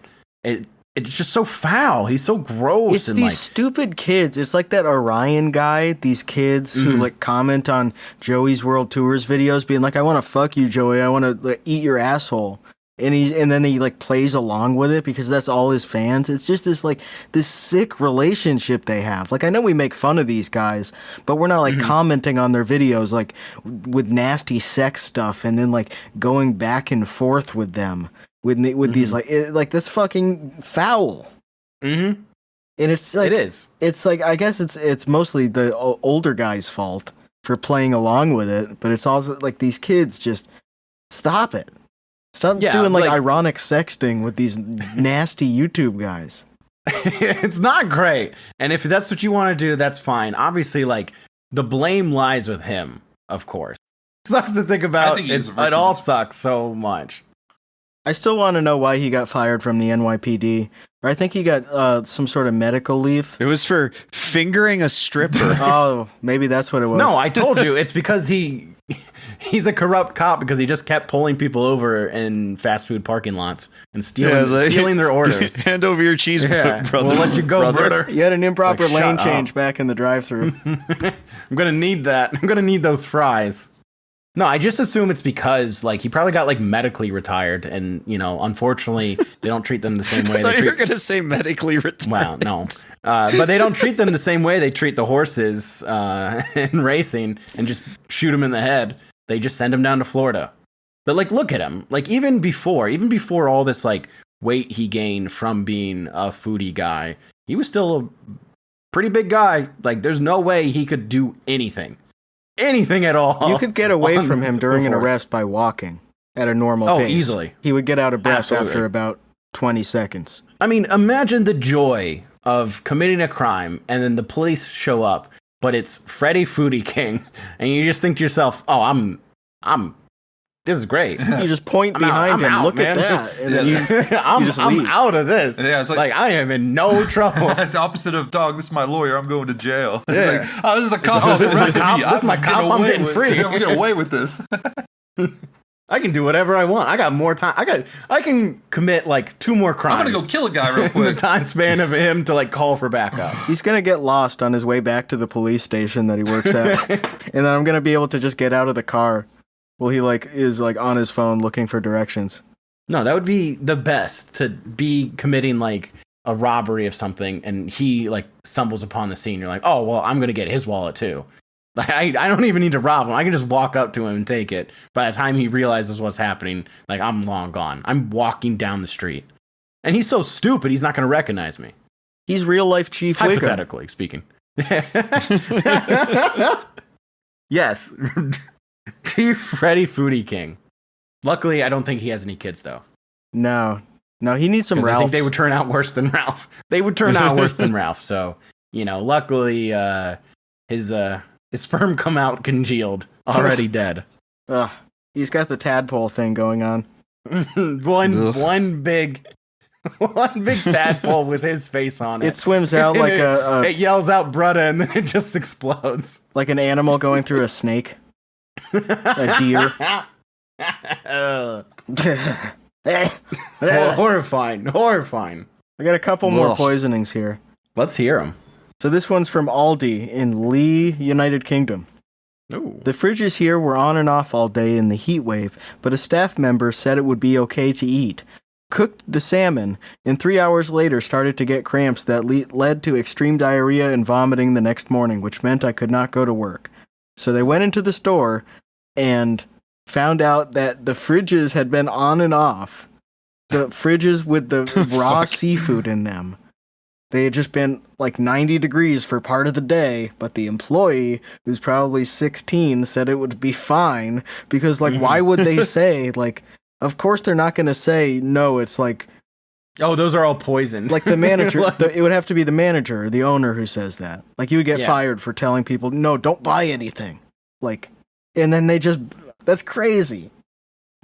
It's just so foul. He's so gross. It's these stupid kids. It's like that Orion guy. These kids who like comment on Joey's World Tours videos, being like, "I want to fuck you, Joey. I want to like, eat your asshole." And then he like plays along with it because that's all his fans. It's just this sick relationship they have. Like I know we make fun of these guys, but we're not like commenting on their videos like with nasty sex stuff and then like going back and forth with them. With these like that's fucking foul. Mm-hmm. And it's like it is. It's like I guess it's mostly the older guy's fault for playing along with it, but it's also like these kids just stop it. Stop doing like ironic sexting with these nasty YouTube guys. It's not great. And if that's what you want to do, that's fine. Obviously, like the blame lies with him, of course. It sucks to think about. It all sucks so much. I still want to know why he got fired from the NYPD. Or I think he got some sort of medical leave. It was for fingering a stripper. Oh, maybe that's what it was. No, I told you. It's because he's a corrupt cop because he just kept pulling people over in fast food parking lots and stealing their orders. Hand over your cheese, brother. We'll let you go, brother. You had an improper lane change back in the drive-thru. I'm going to need that. I'm going to need those fries. No, I just assume it's because like he probably got like medically retired, and you know, unfortunately, they don't treat them the same way. I thought you were gonna say medically retired. Well, no, but they don't treat them the same way they treat the horses in racing, and just shoot them in the head. They just send them down to Florida. But like, look at him. Like even before all this like weight he gained from being a foodie guy, he was still a pretty big guy. Like, there's no way he could do anything at all. You could get away from him during an arrest by walking at a normal pace. Oh, easily. He would get out of breath after about 20 seconds. I mean, imagine the joy of committing a crime and then the police show up, but it's Freddy Foodie King, and you just think to yourself, "Oh, this is great." You just point behind him, look at that, and then you just leave. I'm out of this. Yeah, it's like I am in no trouble. It's the opposite of, "Dog, this is my lawyer. I'm going to jail." Yeah. It's like, "Oh, this is the cop. This is my cop. I'm getting free. I'm getting away with this." I can do whatever I want. I got more time. I can commit like 2 more crimes. I'm gonna go kill a guy real quick. In the time span of him to like call for backup. He's gonna get lost on his way back to the police station that he works at, and then I'm gonna be able to just get out of the car while he like is like on his phone looking for directions. No, that would be the best, to be committing like a robbery of something, and he like stumbles upon the scene. You're like, "Oh well, I'm gonna get his wallet too." Like, I don't even need to rob him. I can just walk up to him and take it. By the time he realizes what's happening, like, I'm long gone. I'm walking down the street. And he's so stupid, he's not going to recognize me. He's real life Chief Wiggum. Hypothetically speaking. Yes. Chief Freddy Foodie King. Luckily, I don't think he has any kids, though. No, he needs some Ralphs. I think they would turn out worse than Ralph. So, luckily, his sperm come out congealed, already dead. Ugh, he's got the tadpole thing going on. one big tadpole with his face on it. It swims out like it yells out "brudda" and then it just explodes. Like an animal going through a snake. A deer. Horrifying. I got a couple more poisonings here. Let's hear them. So this one's from Aldi in Lee, United Kingdom. Ooh. The fridges here were on and off all day in the heat wave, but a staff member said it would be okay to eat. Cooked the salmon, and 3 hours later started to get cramps that led to extreme diarrhea and vomiting the next morning, which meant I could not go to work. So they went into the store and found out that the fridges had been on and off. The fridges with the raw seafood in them. They had just been like 90 degrees for part of the day, but the employee, who's probably 16, said it would be fine because, like, why would they say, like, of course they're not going to say, no, it's like... Oh, those are all poisoned. Like the manager, it would have to be the manager or the owner who says that. Like, you would get fired for telling people, no, don't buy anything. Like, and then they just... That's crazy.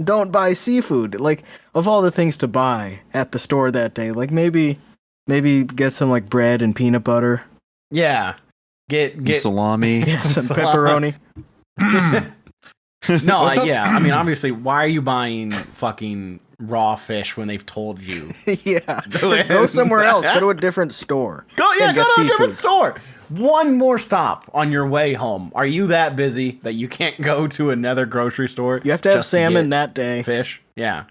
Don't buy seafood. Like, of all the things to buy at the store that day, like, maybe get some, like, bread and peanut butter. Yeah. Get salami. Some pepperoni. No, yeah. I mean, obviously, why are you buying fucking raw fish when they've told you? Yeah. Go somewhere else. Go to a different store. Go to a different store. One more stop on your way home. Are you that busy that you can't go to another grocery store? You have to have salmon that day. Fish? Yeah.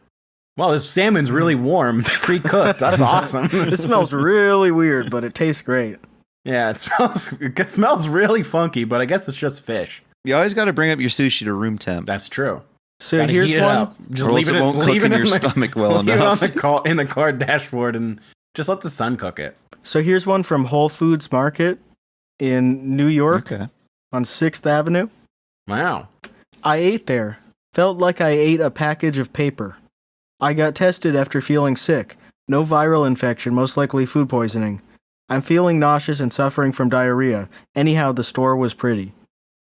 Well, this salmon's really warm, pre-cooked. That's awesome. It smells really weird, but it tastes great. Yeah, it smells really funky, but I guess it's just fish. You always got to bring up your sushi to room temp. That's true. So here's one. Just leave it won't cook in your stomach well enough. Leave it in the car dashboard and just let the sun cook it. So here's one from Whole Foods Market in New York on 6th Avenue. Wow. I ate there. Felt like I ate a package of paper. I got tested after feeling sick. No viral infection, most likely food poisoning. I'm feeling nauseous and suffering from diarrhea. Anyhow, the store was pretty.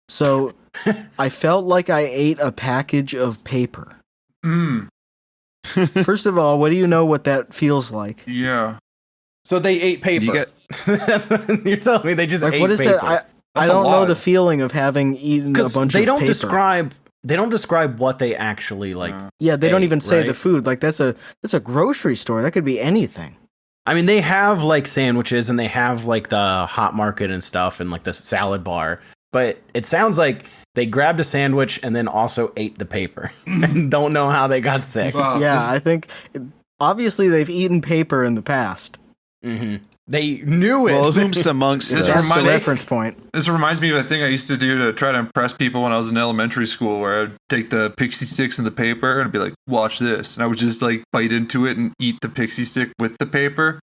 So, I felt like I ate a package of paper. First of all, what do you know what that feels like? Yeah. So they ate paper. You're telling me they just ate what is paper. That? I don't know the feeling of having eaten a bunch of paper. They don't describe what they actually like. Yeah, they don't even say the food. Like that's a grocery store. That could be anything. I mean, they have like sandwiches and they have like the hot market and stuff and like the salad bar. But it sounds like they grabbed a sandwich and then also ate the paper and don't know how they got sick. Wow. Yeah, I think obviously they've eaten paper in the past. Mm-hmm. They knew it. Well, whomst amongst us. That's the reference point. This reminds me of a thing I used to do to try to impress people when I was in elementary school, where I'd take the pixie sticks and the paper and be like, watch this. And I would just like bite into it and eat the pixie stick with the paper.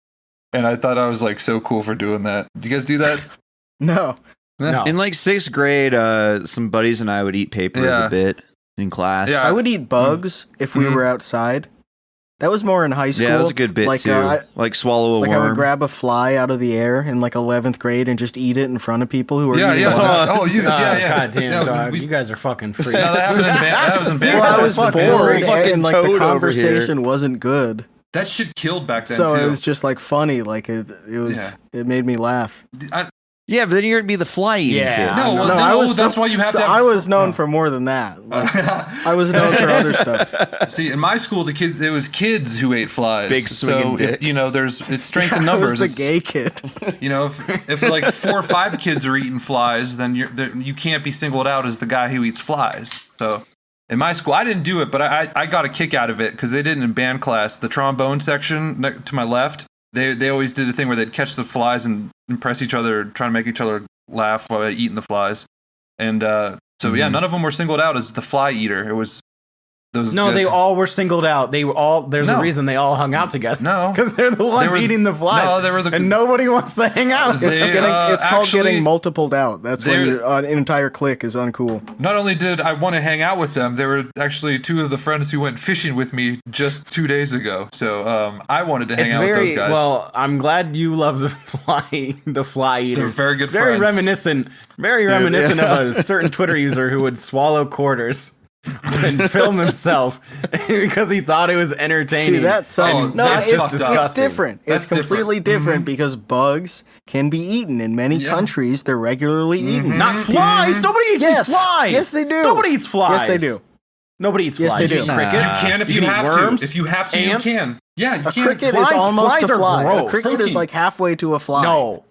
And I thought I was like so cool for doing that. Do you guys do that? No. In like 6th grade, some buddies and I would eat paper as a bit in class. Yeah. I would eat bugs if we were outside. That was more in high school. Yeah, that was a good bit too. Like swallow a worm. I would grab a fly out of the air in like 11th grade and just eat it in front of people who were eating bugs. God damn, dog. You guys are fucking freaks. No, that was in band. Well, I was bored and like the toad conversation wasn't good. That shit killed back then So too. it was just like funny. Like it made me laugh. Yeah, but then you're gonna be the fly eating kid. That's why you have to have... I was known for more than that. Like, I was known for other stuff. See, in my school, it was kids who ate flies. Big swinging dick. It's strength in numbers. I was the gay kid. If like 4 or 5 kids are eating flies, then you can't be singled out as the guy who eats flies. So in my school, I didn't do it, but I got a kick out of it because they did it in band class. The trombone section to my left, they always did a thing where they'd catch the flies and impress each other, trying to make each other laugh while eating the flies. And so yeah, none of them were singled out as the fly eater. It was those. No, guys- they all were singled out. They were all. There's a reason they all hung out together. No. because they're the ones eating the flies. No, they were the. and nobody wants to hang out. They, It's called actually- getting multipled out. That's when an entire clique is uncool. Not only did I want to hang out with them, there were actually two of the friends who went fishing with me just 2 days ago. So I wanted to hang out with those guys. Well, I'm glad you love the fly eaters. They're very good Very friends. reminiscent of a certain Twitter user who would swallow quarters and film himself because he thought it was entertaining. See, that's Oh, no, that's it's fucked up. it's different. That's It's completely different because bugs can be eaten in many countries. They're regularly eaten. Not flies. Nobody eats Yes. flies. Yes, they do. Nobody eats flies. Yes, they do. Nobody eats Yes, flies. they You do. eat crickets. You can if you eat have worms, to. If you have to, ants. you can. Yeah, you A can. cricket Flies- is almost flies a are fly. A gross. cricket is Protein. like halfway to a fly.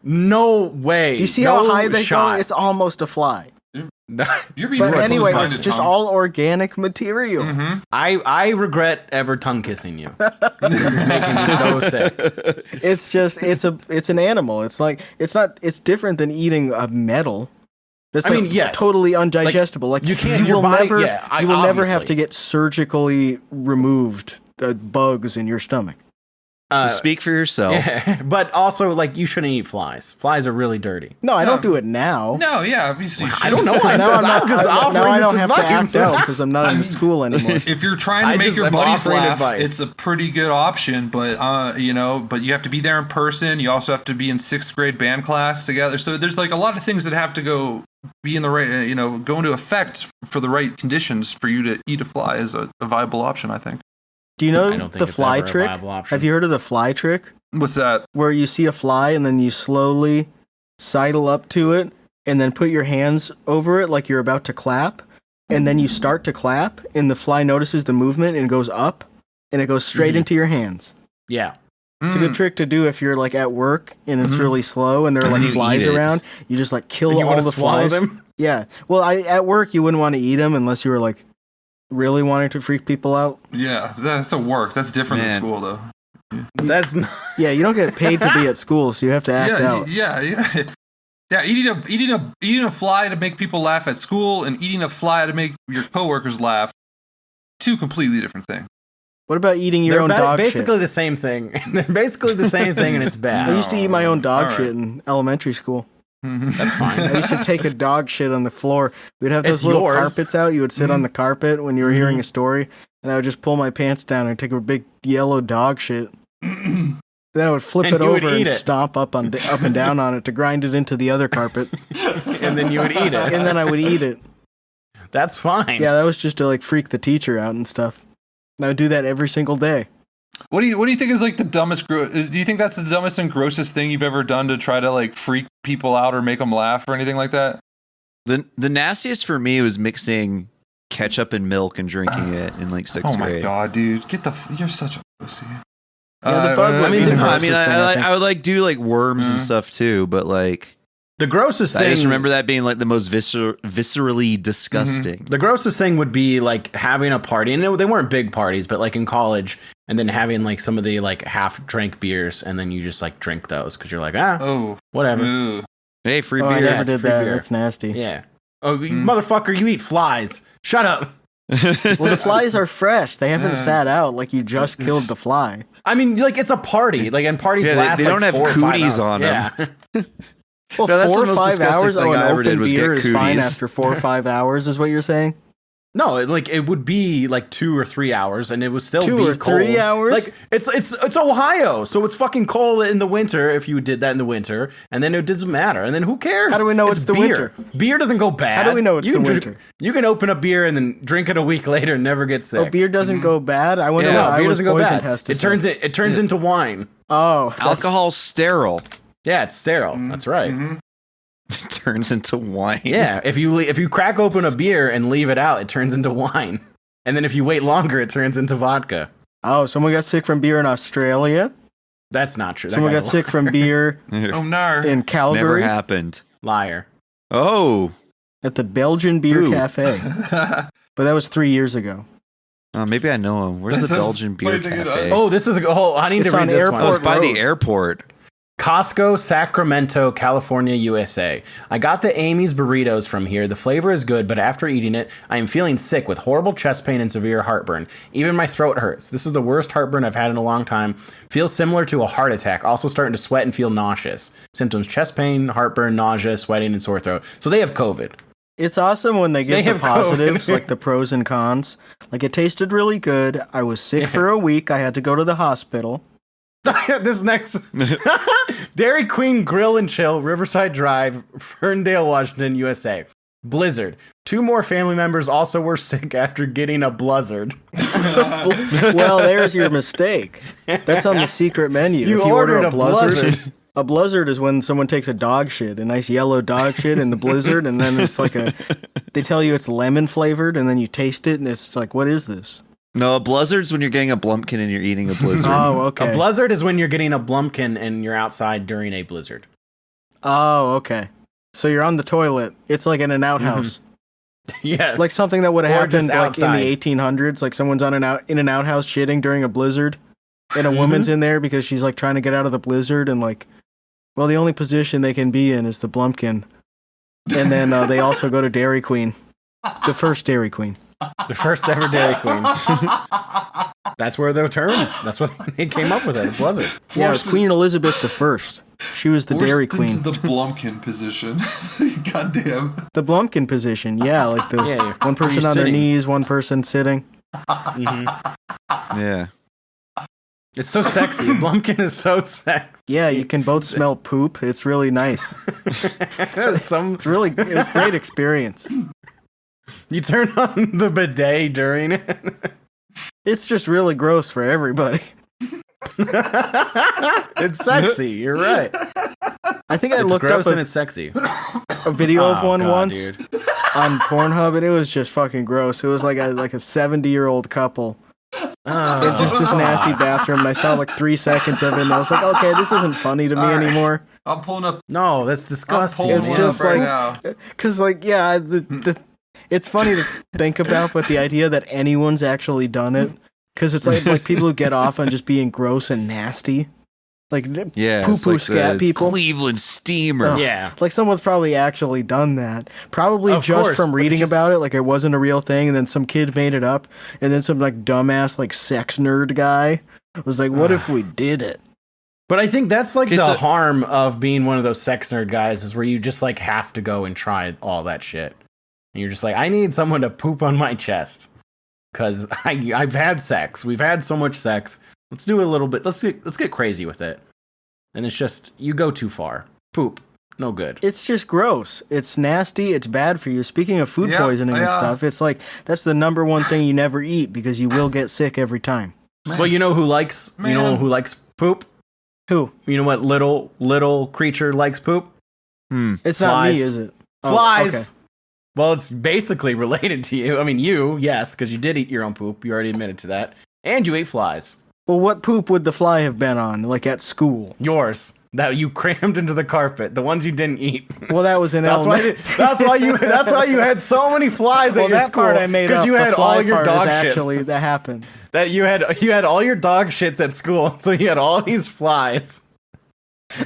No way. You see no how high they shot. go? It's almost a fly. You're being But reckless anyway, about it's it, just Tom. all organic material. I regret ever tongue kissing you. This is making me so sick. It's just it's an animal. It's different than eating a metal. That's I mean, yes. totally undigestible. Like you can't- you your will body- never yeah, you will never have obviously. to get surgically removed bugs in your stomach. Speak for yourself. Yeah, but also, like, you shouldn't eat flies. Flies are really dirty. No, I don't do it now. No, yeah, obviously you I don't know. shouldn't. I'm just offering now I don't this have to advice. act out because I'm not in school anymore. If you're trying to make your I'm buddies offering laugh, advice. it's a pretty good option. But but you have to be there in person. You also have to be in 6th grade band class together. So there's like a lot of things that have to be in the right, go into effect for the right conditions for you to eat a fly is a viable option, I think. Do you I know don't think the it's fly ever a trick? viable option. Have you heard of the fly trick? What's that? Where you see a fly and then you slowly sidle up to it and then put your hands over it like you're about to clap, and then you start to clap and the fly notices the movement and goes up and it goes straight into your hands. Yeah. It's a good trick to do if you're like at work and it's really slow and there are like You flies eat it. around. You just like kill You all wanna the swallow flies. them? Yeah. Well, at work you wouldn't want to eat them unless you were like really wanting to freak people out. Yeah, that's a work. That's different than Man. school, though. That's not. Yeah, you don't get paid to be at school, so you have to act out. Yeah, eating a fly to make people laugh at school and eating a fly to make your coworkers laugh, two completely different things. What about eating your They're own dog basically shit? the same thing. They're basically the same thing, and it's bad. I used to eat my own dog All shit right. in elementary school. That's fine. I used to take a dog shit on the floor. We'd have those It's little yours. carpets out. You would sit on the carpet when you were hearing a story, and I would just pull my pants down and take a big yellow dog shit. Then I would flip And it you would over and eat it. stomp up and down on it to grind it into the other carpet, And then you would eat it. and then I would eat it. That's fine. Yeah, that was just to like freak the teacher out and stuff. And I would do that every single day. What do you think is like the dumbest? Do you think that's the dumbest and grossest thing you've ever done to try to like freak people out or make them laugh or anything like that? The nastiest for me was mixing ketchup and milk and drinking it in like 6th Oh my grade. god, dude! You're such a pussy. Yeah, the bug would I be mean, the no, I grossest mean, thing, I think. I would like do like worms and stuff too, but like The grossest I thing. just remember that being like the most viscerally disgusting. The grossest thing would be like having a party, and they weren't big parties, but like in college, and then having like some of the like half drank beers, and then you just like drink those because you're like, Oh, whatever. ooh. Hey, free Oh, I beer. never it's did free that. beer. That's nasty. Yeah. Oh, you motherfucker, you eat flies. Shut up. Well, the flies are fresh. They haven't Yeah. sat out like you just killed the fly. I mean, like it's a party, like, and parties Yeah, last. they like, don't have 4 or 5 cooties hours. on 'em. Yeah. Well, No, that's 4 the or most 5 disgusting hours. thing Oh, an I ever did open was beer get is fine cooties. after 4 or 5 hours, is what you're saying? No, like it would be like 2 or 3 hours, and it would still 2 be or cold. 3 hours? Like it's Ohio, so it's fucking cold in the winter. If you did that in the winter, and then it doesn't matter, and then who cares? How do we know it's the beer. winter? Beer doesn't go bad. How do we know it's You the can winter? You can open a beer and then drink it a week later and never get sick. Oh, beer doesn't go bad? I wonder Yeah, what beer I was doesn't go poison bad. has to It say. turns into wine. Oh, that's- Alcohol's sterile. Yeah, it's sterile. That's right. It turns into wine. Yeah, if you crack open a beer and leave it out, it turns into wine. And then if you wait longer, it turns into vodka. Oh, someone got sick from beer in Australia. That's not true. That Someone guy's got sick from beer Oh no! in Never Calgary happened. liar. Oh, at the Belgian Beer Ooh. Cafe. But that was 3 years ago. maybe I know him. Where's That's the a Belgian beer funny thing, cafe? Oh, this is I need It's to read on this airport Oh, one. it's by Road. the airport. Costco, Sacramento, California, USA. I got the Amy's burritos from here. The flavor is good, but after eating it, I am feeling sick with horrible chest pain and severe heartburn. Even my throat hurts. This is the worst heartburn I've had in a long time. Feels similar to a heart attack. Also starting to sweat and feel nauseous. Symptoms: chest pain, heartburn, nausea, sweating, and sore throat. So they have COVID. It's awesome when they give They the have COVID. positives, like the pros and cons. Like, it tasted really good. I was sick for a week. I had to go to the hospital. This next Dairy Queen Grill and Chill, Riverside Drive, Ferndale, Washington, USA. Blizzard. 2 more family members also were sick after getting a blizzard. Well, there's your mistake. That's on the secret menu. You If you order ordered a a blizzard. blizzard. A blizzard is when someone takes a dog shit, a nice yellow dog shit in the blizzard, and then it's like they tell you it's lemon flavored, and then you taste it, and it's like, what is this? No, a blizzard's when you're getting a blumpkin and you're eating a blizzard. Oh, okay. A blizzard is when you're getting a blumpkin and you're outside during a blizzard. Oh, okay. So you're on the toilet. It's like in an outhouse. Yes. Like something that would have Or happened just like outside. in the 1800s. Like someone's in an outhouse shitting during a blizzard, and a woman's in there because she's like trying to get out of the blizzard, and like, well, the only position they can be in is the blumpkin. And then they also go to Dairy Queen, the first Dairy Queen. The first ever Dairy Queen. That's where the term. That's what they came up with it. Blizzard. Yeah, it was Queen Elizabeth the First. She was the Dairy Queen. Into the Blumpkin position. Goddamn. The Blumpkin position. Yeah, like the Yeah, one person you're on their sitting. knees, one person sitting. Yeah. It's so sexy. Blumpkin is so sexy. Yeah, you can both smell poop. It's really nice. It's really a great experience. You turn on the bidet during it. It's just really gross for everybody. It's sexy. You're right. I think I It's looked gross up and it's sexy. a video of one God, once dude. on Pornhub, and it was just fucking gross. It was like a 70-year-old couple. Oh. It's just this nasty bathroom, and I saw like 3 seconds of it, and I was like, okay, this isn't funny to me anymore. I'm pulling up. No, that's disgusting. I'm It's pulling just one up right like- now. Because, like, yeah, it's funny to think about, but the idea that anyone's actually done it, because it's like people who get off on just being gross and nasty. Like, Yeah. poo it's poo like scat the people. Cleveland Steamer. Oh. Yeah. Like, someone's probably actually done that. Probably Of just course, from but reading it's just- about it, like it wasn't a real thing, and then some kid made it up, and then some, like, dumbass, like, sex nerd guy was like, what if we did it? But I think that's like Okay, the so- harm of being one of those sex nerd guys is where you just like have to go and try all that shit. And you're just like, I need someone to poop on my chest. Cause I've had sex. We've had so much sex. Let's do a little bit. Let's get crazy with it. And it's just you go too far. Poop. No good. It's just gross. It's nasty. It's bad for you. Speaking of food Yeah, poisoning and yeah. stuff, it's like that's the number one thing you never eat because you will get sick every time. Well, you know who likes poop? Who? You know what little creature likes poop? It's not Flies. me, is it? Oh, Flies. okay. Well, it's basically related to you. I mean, yes, because you did eat your own poop. You already admitted to that. And you ate flies. Well, what poop would the fly have been on, like at school? Yours. That you crammed into the carpet. The ones you didn't eat. Well, that was in That's why. elementary. That's why you had so many flies Well, at your that school. part I made up. you The had fly all your part dog is shits. actually that happened. That you had all your dog shits at school. So you had all these flies.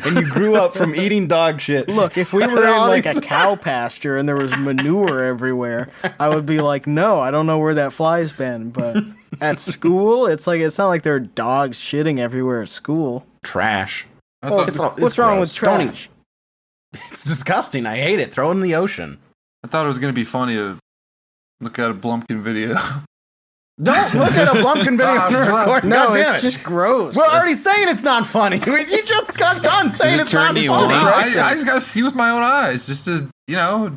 And you grew up from eating dog shit. Look, if we And were in all like these- a cow pasture and there was manure everywhere, I would be like, no, I don't know where that fly's been. But at school, it's not like there are dogs shitting everywhere at school. trash. I Well, thought, what's wrong with gross. Don't trash? It's disgusting. I hate it. Throw it in the ocean. I thought it was gonna be funny to look at a Blumpkin video. Don't look at a Blumpkin video Ah, and well, record. No, God damn it's it. just gross. We're already saying it's not funny. You just got done saying it it's not turn you funny. on? I just gotta see with my own eyes, just to yeah.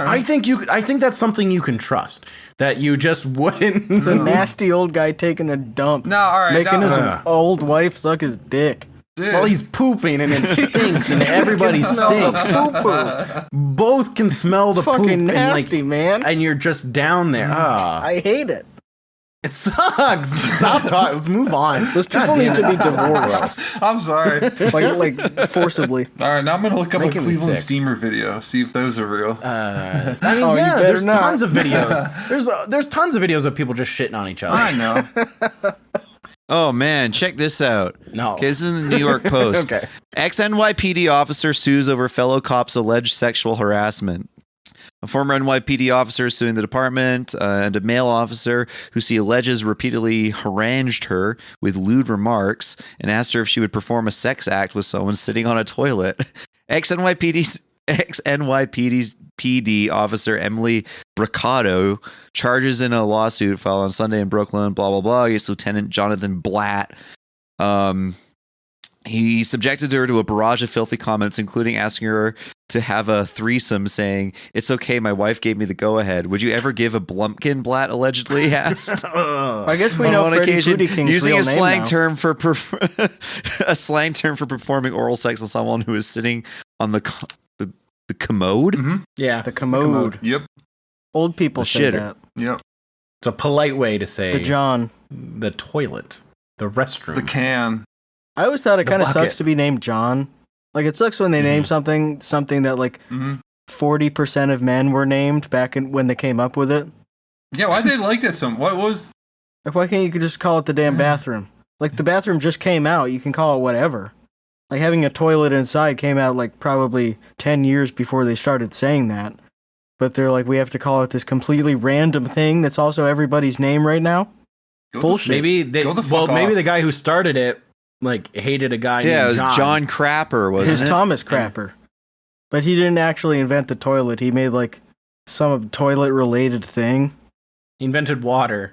I think that's something you can trust. That you just wouldn't. It's a nasty old guy taking a dump. No, all right, Making no. his old wife suck his dick. Well, he's pooping and it stinks and everybody stinks. Poo-poo. Both can smell the It's poop fucking and, nasty, man. and you're just down there. Ah, I hate it. it sucks. Stop talking. Let's move on. Those people need to be divorced. I'm sorry. like forcibly. All right, now I'm gonna look up a Making me Cleveland sick. Steamer video, see if those are real. I mean, Oh, you yeah, better there's not. tons of videos. There's tons of videos of people just shitting on each other. I know. Oh man, check this out. No. Okay, this is in the New York Post. Okay. Ex-NYPD officer sues over fellow cop's alleged sexual harassment. A former NYPD officer is suing the department and a male officer who she alleges repeatedly harangued her with lewd remarks and asked her if she would perform a sex act with someone sitting on a toilet. Ex-NYPD PD officer Emily Bricado charges in a lawsuit filed on Sunday in Brooklyn, blah, blah, blah, against Lieutenant Jonathan Blatt. He subjected her to a barrage of filthy comments, including asking her to have a threesome, saying, "It's okay, my wife gave me the go-ahead. Would you ever give a Blumpkin?" Blatt allegedly asked. I guess we know Freddie Foodie King's using real a slang name now. term for a slang term for performing oral sex on someone who is sitting on the commode. Mm-hmm. Yeah. The commode. Yep. Old people The say shitter. that. Yep. It's a polite way to say The John. the toilet, the restroom. The can. I always thought it The kind of bucket. sucks to be named John. Like, it sucks when they name something that like 40% of men were named back when they came up with it. Yeah, why did they like that so? What was? Like, why can't you just call it the damn bathroom? Like, the bathroom just came out. You can call it whatever. Like, having a toilet inside came out like probably 10 years before they started saying that. But they're like, we have to call it this completely random thing that's also everybody's name right now. Bullshit. Maybe they. Go the fuck maybe off. the guy who started it like hated a guy Yeah, it named was John Crapper, wasn't His it? Thomas Crapper. But he didn't actually invent the toilet. He made like some toilet related thing. He invented water,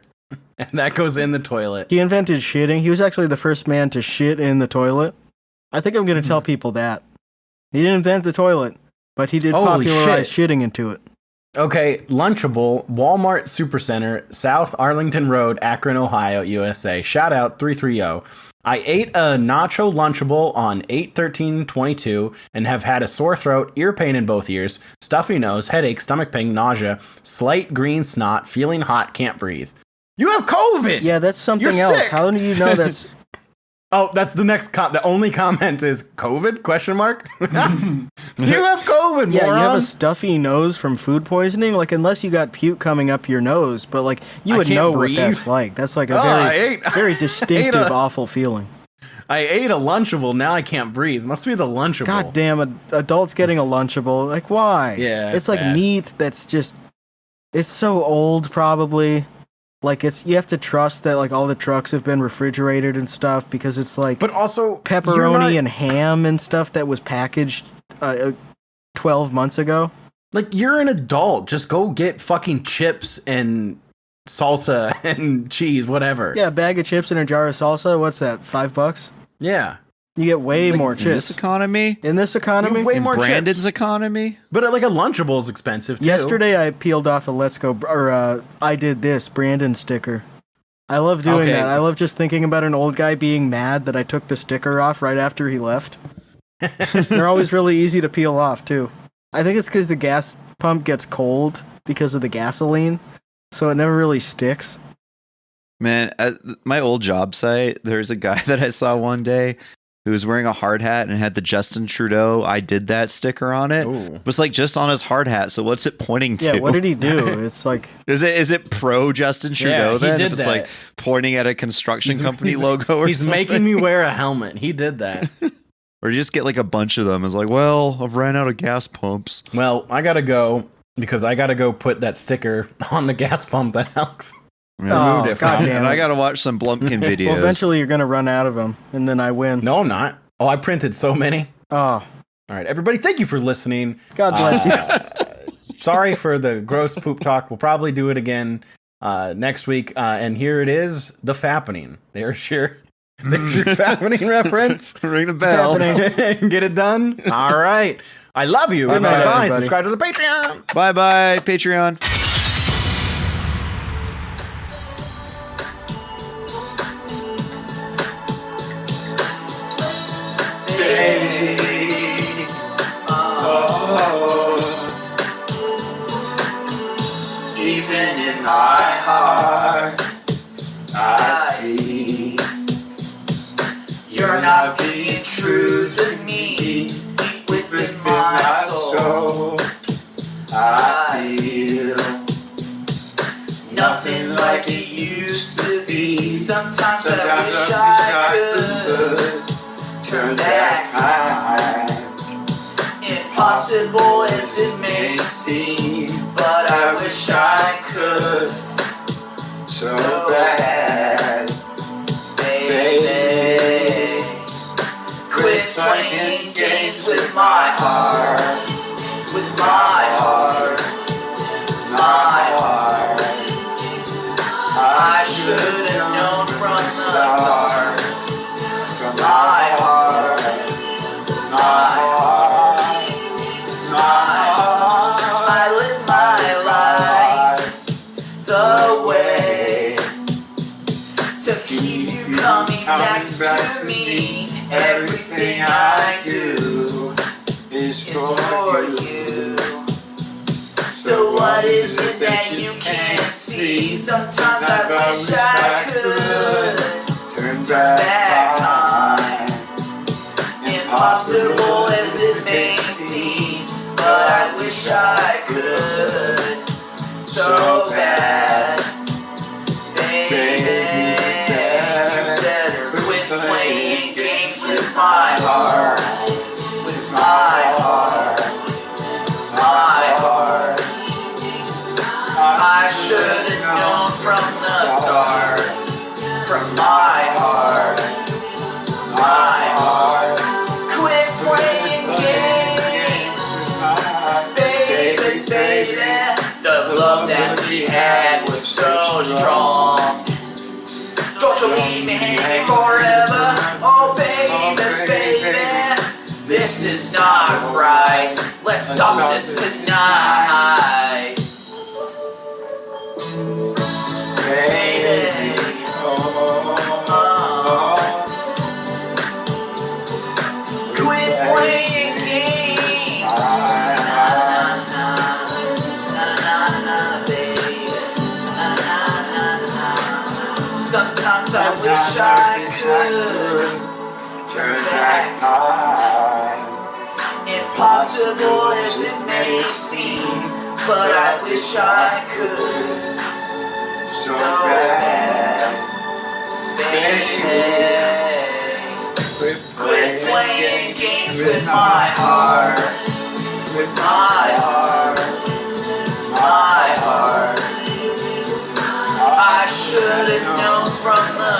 and that goes in the toilet. He invented shitting. He was actually the first man to shit in the toilet. I think I'm going to tell people that. He didn't invent the toilet, but he did Holy popularize shitting into it. Okay, Lunchable, Walmart Supercenter, South Arlington Road, Akron, Ohio, USA. Shout out 330. I ate a nacho Lunchable on 8/13/22 and have had a sore throat, ear pain in both ears, stuffy nose, headache, stomach pain, nausea, slight green snot, feeling hot, can't breathe. You have COVID! Yeah, that's something You're else. sick. How do you know that's... Oh, that's the next the only comment is COVID? Question mark? You have COVID, Yeah, moron. you have a stuffy nose from food poisoning. Like, unless you got puke coming up your nose, but like you I would can't know breathe. what that's like. That's like a I very, ate- very I distinctive, ate a- awful feeling. I ate a Lunchable, now I can't breathe. Must be the Lunchable. God damn, adults getting a Lunchable. Like, why? Yeah, it's it's like bad. meat that's just. It's so old, probably. Like, you have to trust that like all the trucks have been refrigerated and stuff because it's like But also pepperoni and ham and stuff that was packaged 12 months ago. like you're an adult. Just go get fucking chips and salsa and cheese, whatever. Yeah, a bag of chips and a jar of salsa. What's that? $5? Yeah. You get way more In chips. this economy? In this economy? Way In more Brandon's chips. economy? But like a Lunchable is expensive too. Yesterday I peeled off a Let's Go, or I did this, Brandon sticker. I love doing Okay. that. I love just thinking about an old guy being mad that I took the sticker off right after he left. They're always really easy to peel off, too. I think it's because the gas pump gets cold because of the gasoline, so it never really sticks. Man, at my old job site, there's a guy that I saw one day who was wearing a hard hat and had the Justin Trudeau "I did that" sticker on it. Ooh. It was like just on his hard hat. So what's it pointing to? Yeah, what did he do? It's like, Is it pro Justin Trudeau he then? did If it's that. like pointing at a construction company logo or he's something? making me wear a helmet. He did that. Or you just get like a bunch of them. It's like, well, I've ran out of gas pumps. Well, I gotta go because I gotta go put that sticker on the gas pump that Alex removed oh, it from. God damn And it. I gotta watch some Blumpkin videos. Well, eventually you're going to run out of them, and then I win. No, I'm not. Oh, I printed so many. Oh, All right, everybody, thank you for listening. God bless you. Sorry for the gross poop talk. We'll probably do it again next week. And here it is, the Fappening. There's your Fappening reference. Ring the bell. Get it done? All right. I love you. Good night, Bye-bye. everybody. Subscribe to the Patreon. Bye bye, Patreon. Even in my heart, I see you're not being true to me. Within my soul, I feel nothing's like it used to be. Sometimes I wish I could turn back time. see, but I wish I could so bad, baby. Quit playing games with my heart, with my heart, my heart. I should have known from the start, from my heart, my heart, my heart. I live my life the way to keep you coming back to me. Everything I do is for you. So what is it that you can't see? Sometimes I wish I could turn back time. Impossible as it may seem, but I wish I could so bad, baby. You better quit playing games with my heart, with my heart, my heart. I should have known from the start, from my heart, my heart. Quit playing games, baby, baby. The love that we had was so strong. Don't you leave me hanging forever, oh baby, baby. This is not right. Let's stop this tonight. Baby, quit playing games. Baby. Sometimes I wish I could turn back time. Impossible as it may seem, but I wish I could so bad, baby. Quit playing games with my heart, with my heart, my heart. I should have known from the